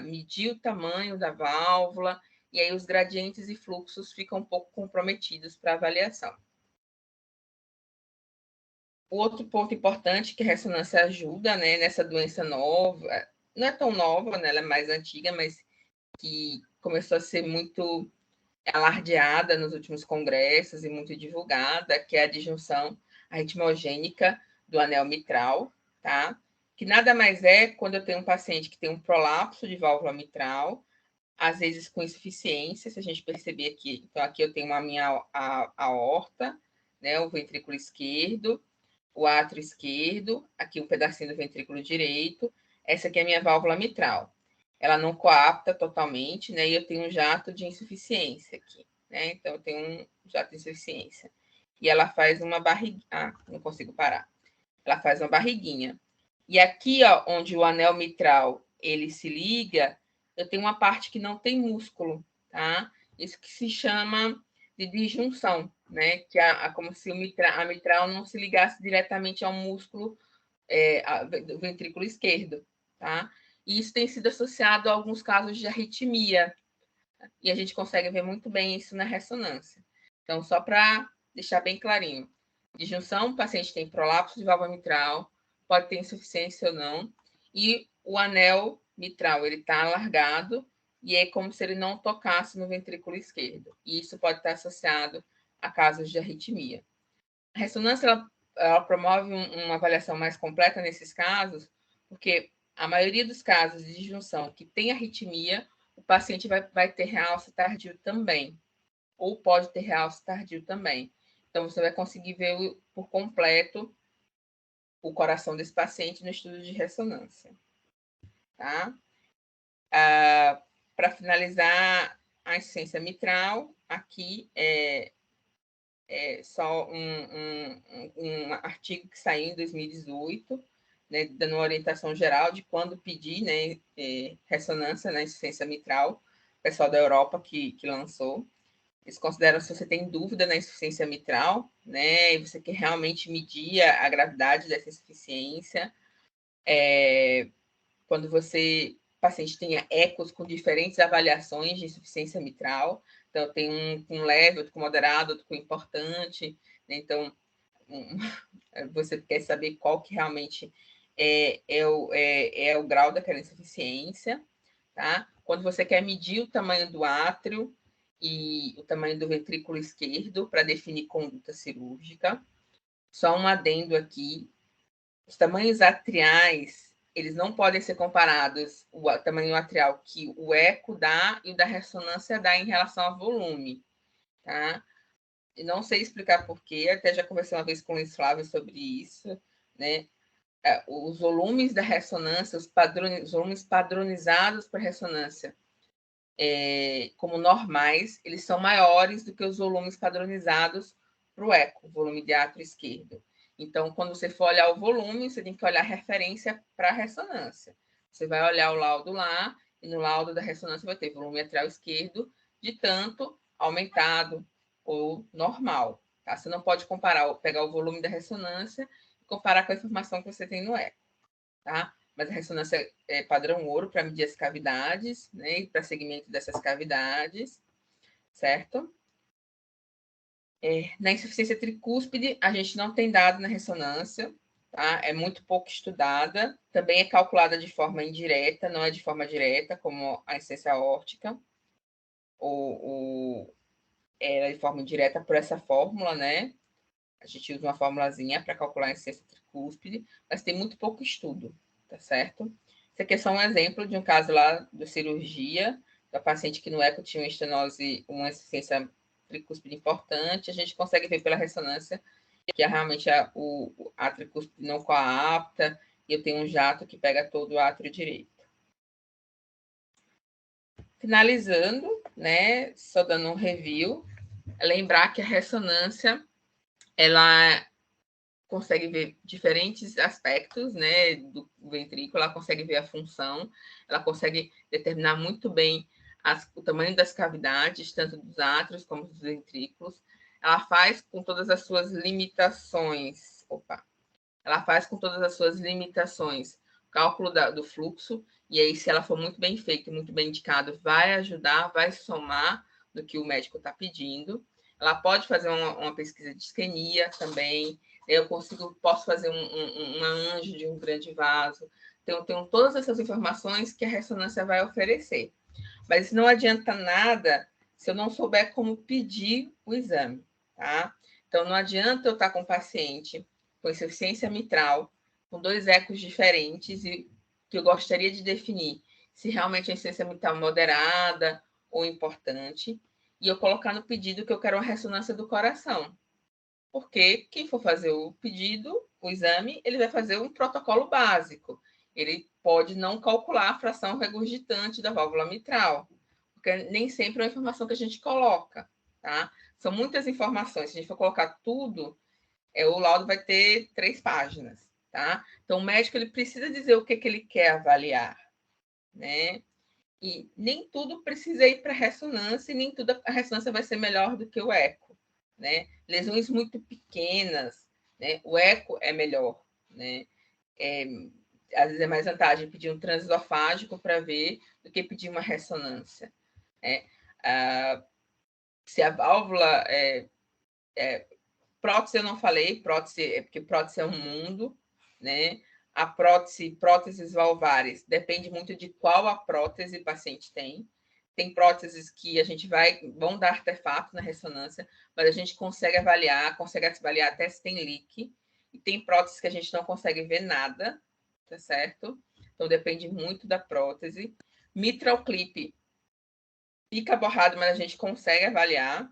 medir o tamanho da válvula, e aí os gradientes e fluxos ficam um pouco comprometidos para avaliação. O outro ponto importante que a ressonância ajuda, né, nessa doença nova, não é tão nova, né, ela é mais antiga, mas que começou a ser muito alardeada nos últimos congressos e muito divulgada, que é a disjunção arritmogênica do anel mitral, tá? Que nada mais é quando eu tenho um paciente que tem um prolapso de válvula mitral, às vezes com insuficiência, se a gente perceber aqui. Então, aqui eu tenho a minha aorta, né, o ventrículo esquerdo, o átrio esquerdo, aqui um pedacinho do ventrículo direito, essa aqui é a minha válvula mitral. Ela não coapta totalmente, né? E eu tenho um jato de insuficiência aqui, né? Então, eu tenho um jato de insuficiência. E ela faz uma barriguinha. Ah, não consigo parar. Ela faz uma barriguinha. E aqui, ó, onde o anel mitral ele se liga, eu tenho uma parte que não tem músculo, tá? Isso que se chama de disjunção, né? Que como se a mitral não se ligasse diretamente ao músculo do ventrículo esquerdo, tá? E isso tem sido associado a alguns casos de arritmia, e a gente consegue ver muito bem isso na ressonância. Então, só para deixar bem clarinho. Disjunção, o paciente tem prolapso de válvula mitral, pode ter insuficiência ou não, e o anel mitral, ele está alargado, e é como se ele não tocasse no ventrículo esquerdo. E isso pode estar associado a casos de arritmia. A ressonância, ela promove uma avaliação mais completa nesses casos, porque a maioria dos casos de disjunção que tem arritmia, o paciente vai ter realce tardio também, ou pode ter realce tardio também. Então, você vai conseguir ver por completo o coração desse paciente no estudo de ressonância. Tá? Para finalizar a insuficiência mitral, aqui é só um artigo que saiu em 2018, né, dando uma orientação geral de quando pedir, né, ressonância na insuficiência mitral, o pessoal da Europa que lançou. Eles consideram, se você tem dúvida na insuficiência mitral, né, e você quer realmente medir a gravidade dessa insuficiência, quando o paciente tenha ecos com diferentes avaliações de insuficiência mitral, então tem um com leve, outro com moderado, outro com importante, né? Então você quer saber qual que realmente é o grau daquela insuficiência, tá? Quando você quer medir o tamanho do átrio e o tamanho do ventrículo esquerdo para definir conduta cirúrgica. Só um adendo aqui, os tamanhos atriais, eles não podem ser comparados, o tamanho atrial que o eco dá e o da ressonância dá em relação ao volume, tá? E não sei explicar porquê, até já conversei uma vez com o Luiz Flávio sobre isso, né? Os volumes da ressonância, os volumes padronizados para ressonância, como normais, eles são maiores do que os volumes padronizados para o eco, volume de átrio esquerdo. Então, quando você for olhar o volume, você tem que olhar a referência para a ressonância. Você vai olhar o laudo lá, e no laudo da ressonância vai ter volume atrial esquerdo de tanto aumentado ou normal. Tá? Você não pode comparar, pegar o volume da ressonância e comparar com a informação que você tem no eco. Tá? Mas a ressonância é padrão ouro para medir as cavidades, né? E para segmento dessas cavidades, certo? Na insuficiência tricúspide, a gente não tem dado na ressonância, tá? É muito pouco estudada. Também é calculada de forma indireta, não é de forma direta, como a insuficiência aórtica. É de forma indireta por essa fórmula, né? A gente usa uma formulazinha para calcular a insuficiência tricúspide, mas tem muito pouco estudo, tá certo? Isso aqui é só um exemplo de um caso lá de cirurgia, da paciente que no eco tinha uma estenose, uma insuficiência tricúspide importante. A gente consegue ver pela ressonância que é realmente a tricúspide não coapta, e eu tenho um jato que pega todo o átrio direito. Finalizando, né, só dando um review, lembrar que a ressonância, ela consegue ver diferentes aspectos, né, do ventrículo, ela consegue ver a função, ela consegue determinar muito bem o tamanho das cavidades, tanto dos átrios como dos ventrículos. Ela faz com todas as suas limitações, ela faz com todas as suas limitações o cálculo do fluxo, e aí, se ela for muito bem feita e muito bem indicado, vai ajudar, vai somar no que o médico está pedindo. Ela pode fazer uma pesquisa de isquemia também. Eu posso fazer uma anjo de um grande vaso. Então, tenho todas essas informações que a ressonância vai oferecer. Mas não adianta nada se eu não souber como pedir o exame, tá? Então, não adianta eu estar com um paciente com insuficiência mitral, com 2 ecos diferentes, e que eu gostaria de definir se realmente é insuficiência mitral moderada ou importante, e eu colocar no pedido que eu quero uma ressonância do coração. Porque quem for fazer o pedido, o exame, ele vai fazer um protocolo básico. Ele pode não calcular a fração regurgitante da válvula mitral, porque nem sempre é uma informação que a gente coloca, tá? São muitas informações. Se a gente for colocar tudo, o laudo vai ter 3 páginas, tá? Então, o médico ele precisa dizer o que ele quer avaliar, né? E nem tudo precisa ir para ressonância, e nem tudo a ressonância vai ser melhor do que o eco, né? Lesões muito pequenas, né? O eco é melhor, né? Às vezes é mais vantagem pedir um transesofágico para ver do que pedir uma ressonância, né? Se a válvula Prótese eu não falei, porque prótese é um mundo, né? A próteses valvares, depende muito de qual a prótese o paciente tem. Tem próteses que a gente vão dar artefato na ressonância, mas a gente consegue avaliar até se tem leak. E tem próteses que a gente não consegue ver nada, tá certo? Então depende muito da prótese. Mitral clip fica borrado, mas a gente consegue avaliar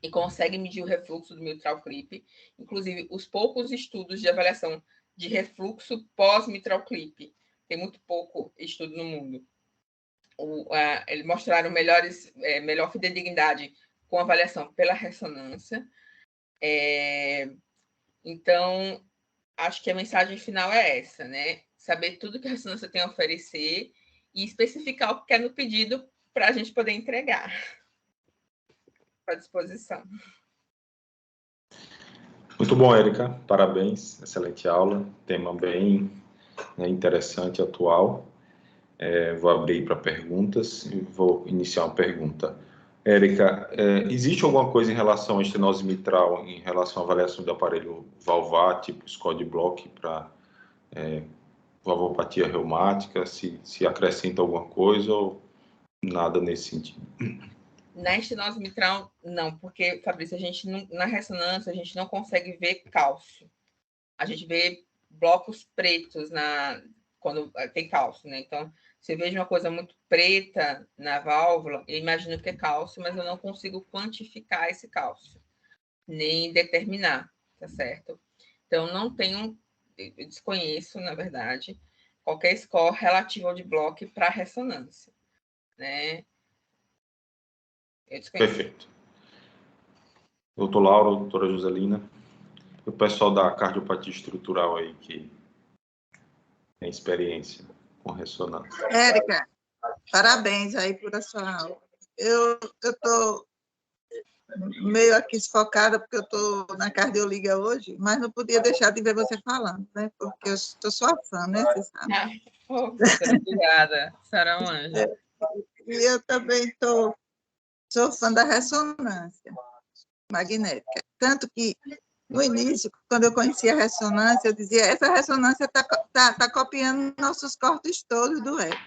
e consegue medir o refluxo do mitral clip. Inclusive, os poucos estudos de avaliação de refluxo pós-mitral clip, tem muito pouco estudo no mundo. Eles mostraram melhor fidedignidade com avaliação pela ressonância. Então, acho que a mensagem final é essa, né? Saber tudo que a ressonância tem a oferecer e especificar o que é no pedido para a gente poder entregar à disposição. Muito bom, Érica. Parabéns. Excelente aula. Tema bem interessante, atual. Vou abrir para perguntas e vou iniciar uma pergunta. Érica, existe alguma coisa em relação à estenose mitral, em relação à avaliação do aparelho valvar, tipo SCOD Block, para valvopatia reumática? Se acrescenta alguma coisa ou nada nesse sentido? Na estenose mitral, não, porque, Fabrício, na ressonância, a gente não consegue ver cálcio. A gente vê blocos pretos quando tem cálcio, né? Então, se eu vejo uma coisa muito preta na válvula, eu imagino que é cálcio, mas eu não consigo quantificar esse cálcio, nem determinar, tá certo? Então, eu desconheço, na verdade, qualquer score relativo ao de bloco para ressonância, né? Perfeito. Doutor Lauro, doutora Joselina, o pessoal da cardiopatia estrutural aí que tem experiência com ressonância. Érica, parabéns aí por a sua aula. Eu estou meio aqui desfocada, porque eu estou na cardioliga hoje, mas não podia deixar de ver você falando, né? Porque eu sou sua fã, né? Você sabe. Obrigada, Sara Anjo. E eu também sou fã da ressonância magnética. Tanto que, no início, quando eu conhecia a ressonância, eu dizia, essa ressonância está copiando nossos cortes todos do eco.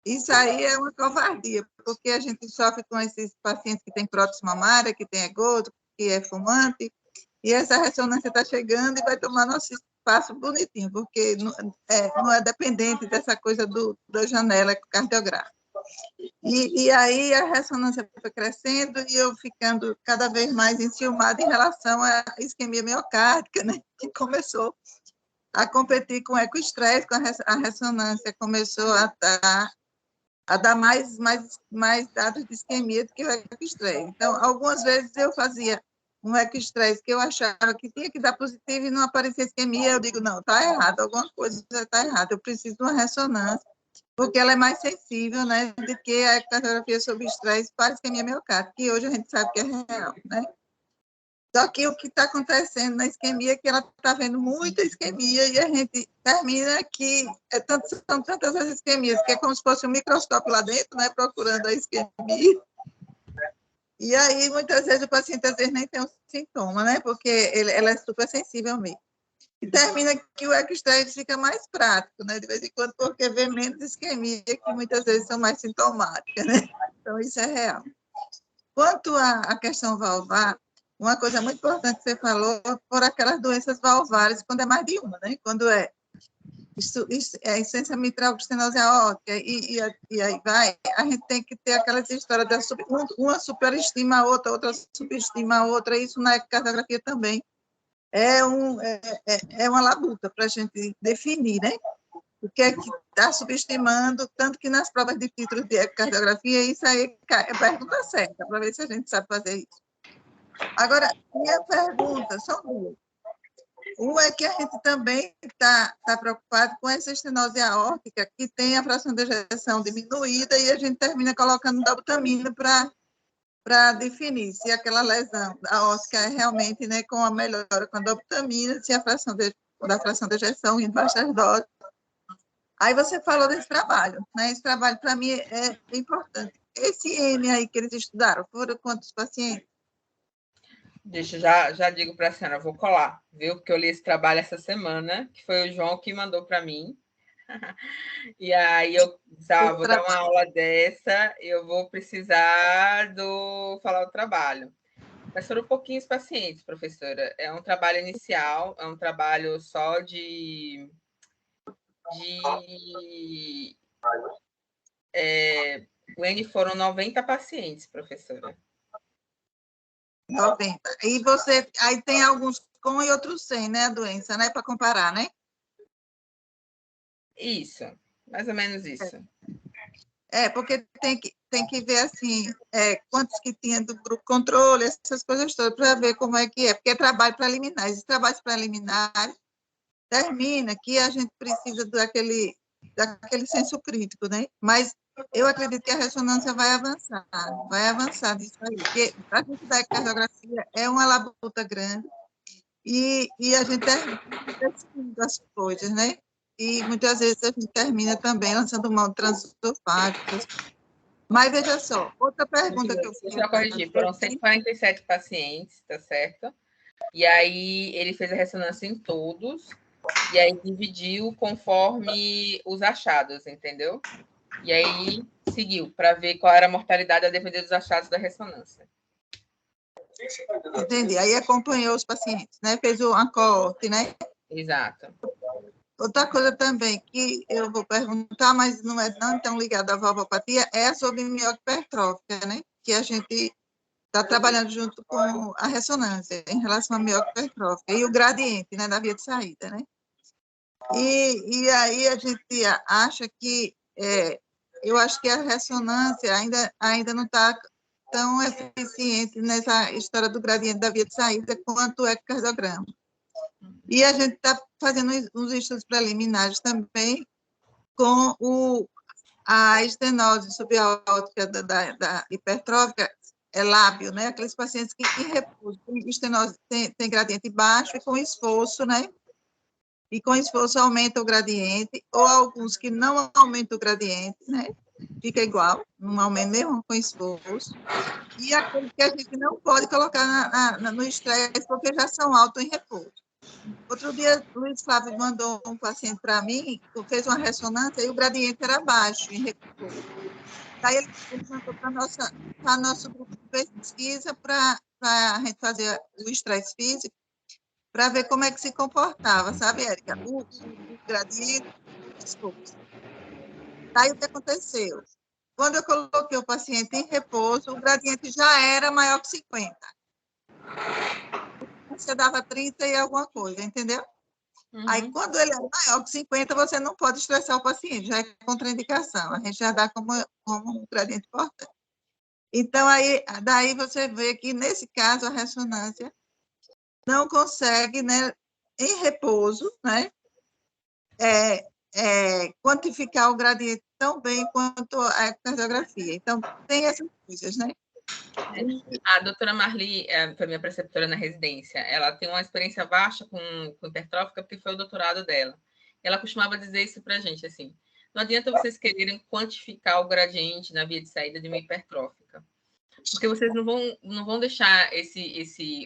Isso aí é uma covardia, porque a gente sofre com esses pacientes que têm prótese mamária, que tem egodo, que é fumante, e essa ressonância está chegando e vai tomar nosso espaço bonitinho, porque não é dependente dessa coisa da janela cardiográfica. E aí a ressonância foi crescendo e eu ficando cada vez mais enciumada em relação à isquemia miocárdica, né, que começou a competir com o ecoestresse, com a ressonância começou a dar mais dados de isquemia do que o ecoestresse. Então, algumas vezes eu fazia um ecoestresse que eu achava que tinha que dar positivo e não aparecia isquemia, eu digo, não, está errado, alguma coisa está errada, eu preciso de uma ressonância, porque ela é mais sensível, né, do que a ecocardiografia sob estresse para isquemia miocárdica, que hoje a gente sabe que é real, né? Só que o que está acontecendo na isquemia é que ela está vendo muita isquemia e a gente termina que são tantas as isquemias, que é como se fosse um microscópio lá dentro, né, procurando a isquemia. E aí, muitas vezes, o paciente às vezes nem tem um sintoma, né, porque ela é super sensível mesmo. E termina que o ecoestresse fica mais prático, né, de vez em quando, porque vê menos isquemia, que muitas vezes são mais sintomáticas, né? Então, isso é real. Quanto à questão valvar, uma coisa muito importante que você falou foram aquelas doenças valvares, quando é mais de uma, né? Quando é insuficiência mitral com estenose aórtica e aí vai, a gente tem que ter aquelas histórias uma superestima a outra, outra subestima a outra, isso na ecocardiografia também é uma labuta para a gente definir, né? O que é que está subestimando, tanto que nas provas de título de ecocardiografia, isso aí é pergunta certa, para ver se a gente sabe fazer isso. Agora, minha pergunta, são duas. Uma é que a gente também está preocupado com essa estenose aórtica, que tem a fração de ejeção diminuída e a gente termina colocando dobutamina para definir se aquela lesão aórtica é realmente, né, com a melhora com a dobutamina, se a fração de ejeção em baixas doses. Aí você falou desse trabalho, né? Esse trabalho, para mim, é importante. Esse N aí que eles estudaram, foram quantos pacientes? já digo para a senhora, vou colar, viu? Porque eu li esse trabalho essa semana, que foi o João que mandou para mim. E aí eu vou dar uma aula dessa, eu vou precisar falar o trabalho. Mas foram pouquinhos pacientes, professora. É um trabalho inicial, é um trabalho só o N foram 90 pacientes, professora. 90. E você, aí tem alguns com e outros sem, né, a doença, né, para comparar, né? Isso, mais ou menos isso. Porque tem que ver, assim, quantos que tinha do grupo controle, essas coisas todas, para ver como é que é, porque é trabalho preliminar. Esses trabalhos preliminares termina que a gente precisa daquele senso crítico, né? Mas eu acredito que a ressonância vai avançar disso aí, porque para a gente dar cardiografia é uma labuta grande e a gente termina decidindo as coisas, né? E muitas vezes a gente termina também lançando mão de transesofágicos. Mas veja só, outra pergunta que eu fiz. Deixa eu corrigir, foram 147 pacientes, tá certo? E aí ele fez a ressonância em todos, e aí dividiu conforme os achados, entendeu? E aí seguiu para ver qual era a mortalidade a depender dos achados da ressonância. Entendi. Aí acompanhou os pacientes, né? Fez o corte, né? Exato. Outra coisa também que eu vou perguntar, mas não é não tão ligada à valvopatia, é sobre miocárdio hipertrófica, né? Que a gente está trabalhando junto com a ressonância em relação à miocárdio hipertrófica e o gradiente, né, da via de saída, né? E aí a gente acha que, eu acho que a ressonância ainda não está tão eficiente nessa história do gradiente da via de saída quanto o ecocardiograma. E a gente está fazendo uns estudos preliminares também com a estenose subaórtica da hipertrófica, lábio, né? Aqueles pacientes que em repouso, estenose tem gradiente baixo e com esforço, né? E com esforço aumenta o gradiente, ou alguns que não aumentam o gradiente, né? Fica igual, não aumenta mesmo com esforço. E aqueles que a gente não pode colocar no estresse, porque já são altos em repouso. Outro dia, o Luiz Flávio mandou um paciente para mim, fez uma ressonância e o gradiente era baixo em repouso. Daí ele mandou para nosso grupo de pesquisa para a gente fazer o estresse físico, para ver como é que se comportava, sabe, Érica? O gradiente, o esforço. Daí o que aconteceu? Quando eu coloquei o paciente em repouso, o gradiente já era maior que 50. Você dava 30 e alguma coisa, entendeu? Uhum. Aí, quando ele é maior que 50, você não pode estressar o paciente, já é contraindicação, a gente já dá como um gradiente importante. Então, daí você vê que, nesse caso, a ressonância não consegue, né, em repouso, né, quantificar o gradiente tão bem quanto a cardiografia. Então, tem essas coisas, né? A doutora Marli foi minha preceptora na residência. Ela tem uma experiência vasta com hipertrófica, porque foi o doutorado dela. Ela costumava dizer isso para a gente, assim, não adianta vocês quererem quantificar o gradiente na via de saída de uma hipertrófica, porque vocês não vão deixar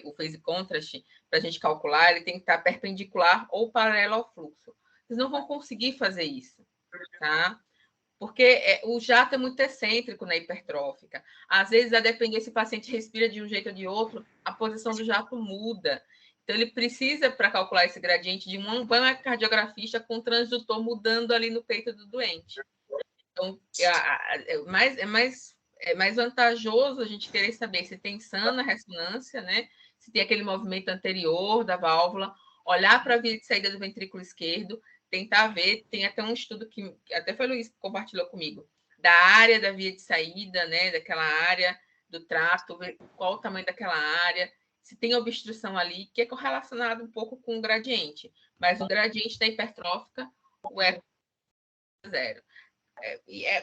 o phase contrast para a gente calcular, ele tem que estar perpendicular ou paralelo ao fluxo. Vocês não vão conseguir fazer isso, tá? Porque o jato é muito excêntrico na hipertrófica. Às vezes, a depender se o paciente respira de um jeito ou de outro, a posição do jato muda. Então, ele precisa, para calcular esse gradiente, de um cardiografista com o transdutor mudando ali no peito do doente. Então, é mais vantajoso a gente querer saber se tem SAN na ressonância, né? Se tem aquele movimento anterior da válvula, olhar para a via de saída do ventrículo esquerdo, tentar ver, tem até um estudo que até foi o Luiz que compartilhou comigo, da área da via de saída, né, daquela área do trato, ver qual o tamanho daquela área, se tem obstrução ali, que é correlacionado um pouco com o gradiente, mas o gradiente da hipertrófica, o eco é zero.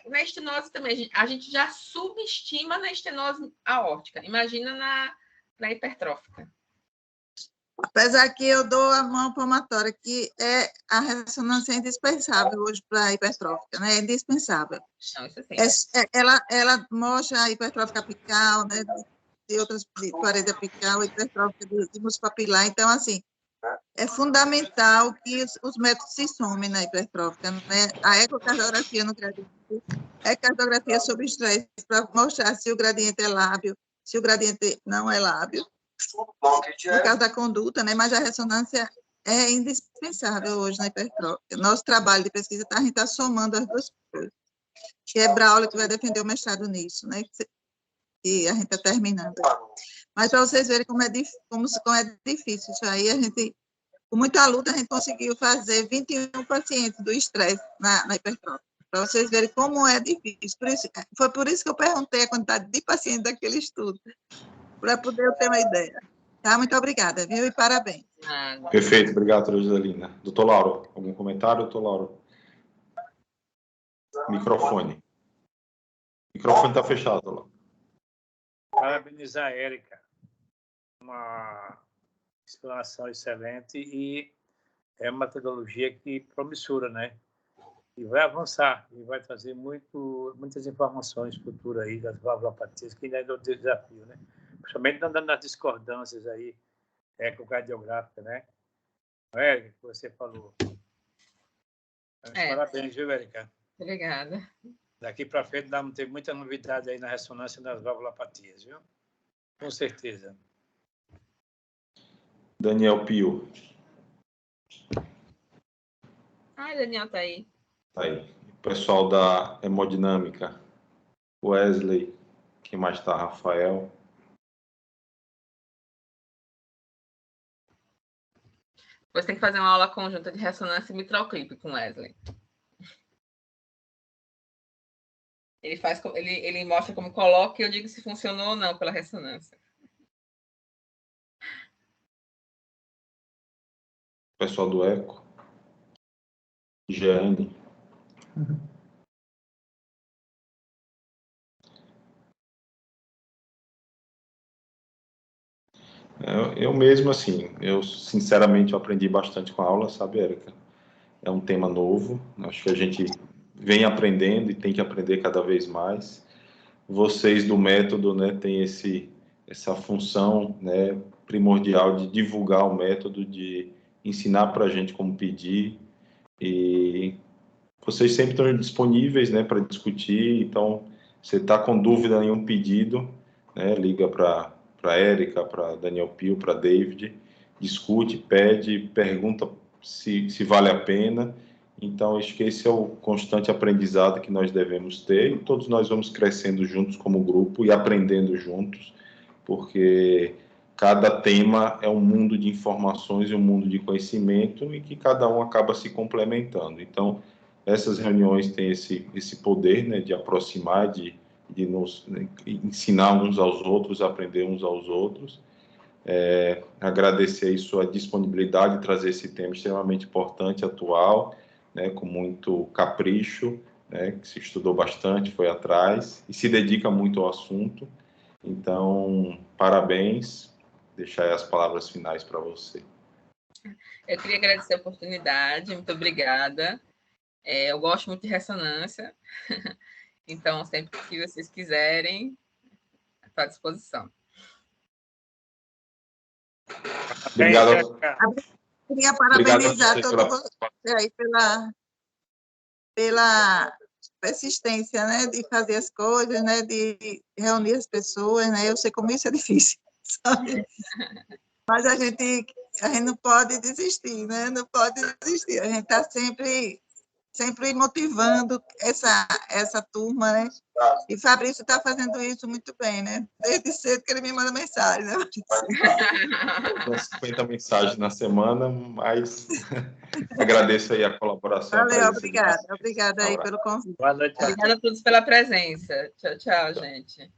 Na estenose também, a gente já subestima na estenose aórtica, imagina na hipertrófica. Apesar que eu dou a mão palmatória, que a ressonância é indispensável hoje para a hipertrófica, né? É indispensável. Não, isso sim. Ela mostra a hipertrófica apical, né? e outras de parede apical, hipertrófica de músculo papilar. Então, assim, é fundamental que os métodos se somem na hipertrófica, né? A ecocardiografia no gradiente é cardiografia sobre estresse, para mostrar se o gradiente é lábio, se o gradiente não é lábio, no caso da conduta, né? Mas a ressonância é indispensável hoje na hipertrófica. Nosso trabalho de pesquisa, a gente está somando as duas coisas. Que é Braulio que vai defender o mestrado nisso, né? E a gente está terminando. Mas para vocês verem como é difícil isso aí, a gente, com muita luta, a gente conseguiu fazer 21 pacientes do estresse na hipertrófica. Para vocês verem como é difícil. Foi por isso que eu perguntei a quantidade de pacientes daquele estudo, para poder eu ter uma ideia. Tá? Muito obrigada, viu? E parabéns. Perfeito, obrigado, doutora Joselina. Doutor Lauro, algum comentário, doutor Lauro? Microfone. O microfone está fechado, Lauro. Parabenizar a Érica. Uma explanação excelente e é uma metodologia que promissora, né? E vai avançar, e vai trazer muitas informações futuras aí das valvulopatias, que ainda é um desafio, né? Principalmente andando nas discordâncias aí ecocardiográficas, né? Érica, que você falou. Parabéns, viu, Érica? Obrigada. Daqui para frente vamos ter muita novidade aí na ressonância das valvulopatias, viu? Com certeza. Daniel Pio. Daniel está aí. Tá aí. O pessoal da hemodinâmica. Wesley. Quem mais está? Rafael. Você tem que fazer uma aula conjunta de ressonância e mitroclip com Wesley. Ele mostra como coloca e eu digo se funcionou ou não pela ressonância. Pessoal do Eco. Jeane. Eu mesmo, assim, eu sinceramente aprendi bastante com a aula, sabe, Érica? É um tema novo, acho que a gente vem aprendendo e tem que aprender cada vez mais. Vocês do método, né, têm essa função, né, primordial de divulgar o método, de ensinar para a gente como pedir, e vocês sempre estão disponíveis, né, para discutir. Então, você está com dúvida em um pedido, né, liga para Érica, para Daniel Pio, para David, discute, pede, pergunta se vale a pena. Então, acho que esse é o constante aprendizado que nós devemos ter, e todos nós vamos crescendo juntos como grupo e aprendendo juntos, porque cada tema é um mundo de informações e um mundo de conhecimento, e que cada um acaba se complementando. Então, essas reuniões têm esse poder, né, de aproximar, de nos, né, ensinar uns aos outros, aprender uns aos outros. Agradecer aí sua disponibilidade de trazer esse tema extremamente importante, atual, né, com muito capricho, né, que se estudou bastante, foi atrás e se dedica muito ao assunto. Então, parabéns. Deixar aí as palavras finais para você. Eu queria agradecer a oportunidade, muito obrigada. Eu gosto muito de ressonância, então, sempre que vocês quiserem, estou à disposição. Obrigado. Queria parabenizar todo você aí pela persistência, né, de fazer as coisas, né, de reunir as pessoas, né? Eu sei como isso é difícil, sabe? Mas a gente não pode desistir, né? Não pode desistir. A gente está sempre motivando essa turma, né? E Fabrício está fazendo isso muito bem, né? Desde cedo que ele me manda mensagem, né? 50 mensagens na semana, mas agradeço aí a colaboração. Valeu, obrigada aí pelo convite. Boa noite. Obrigada a todos pela presença. Tchau, tchau, gente.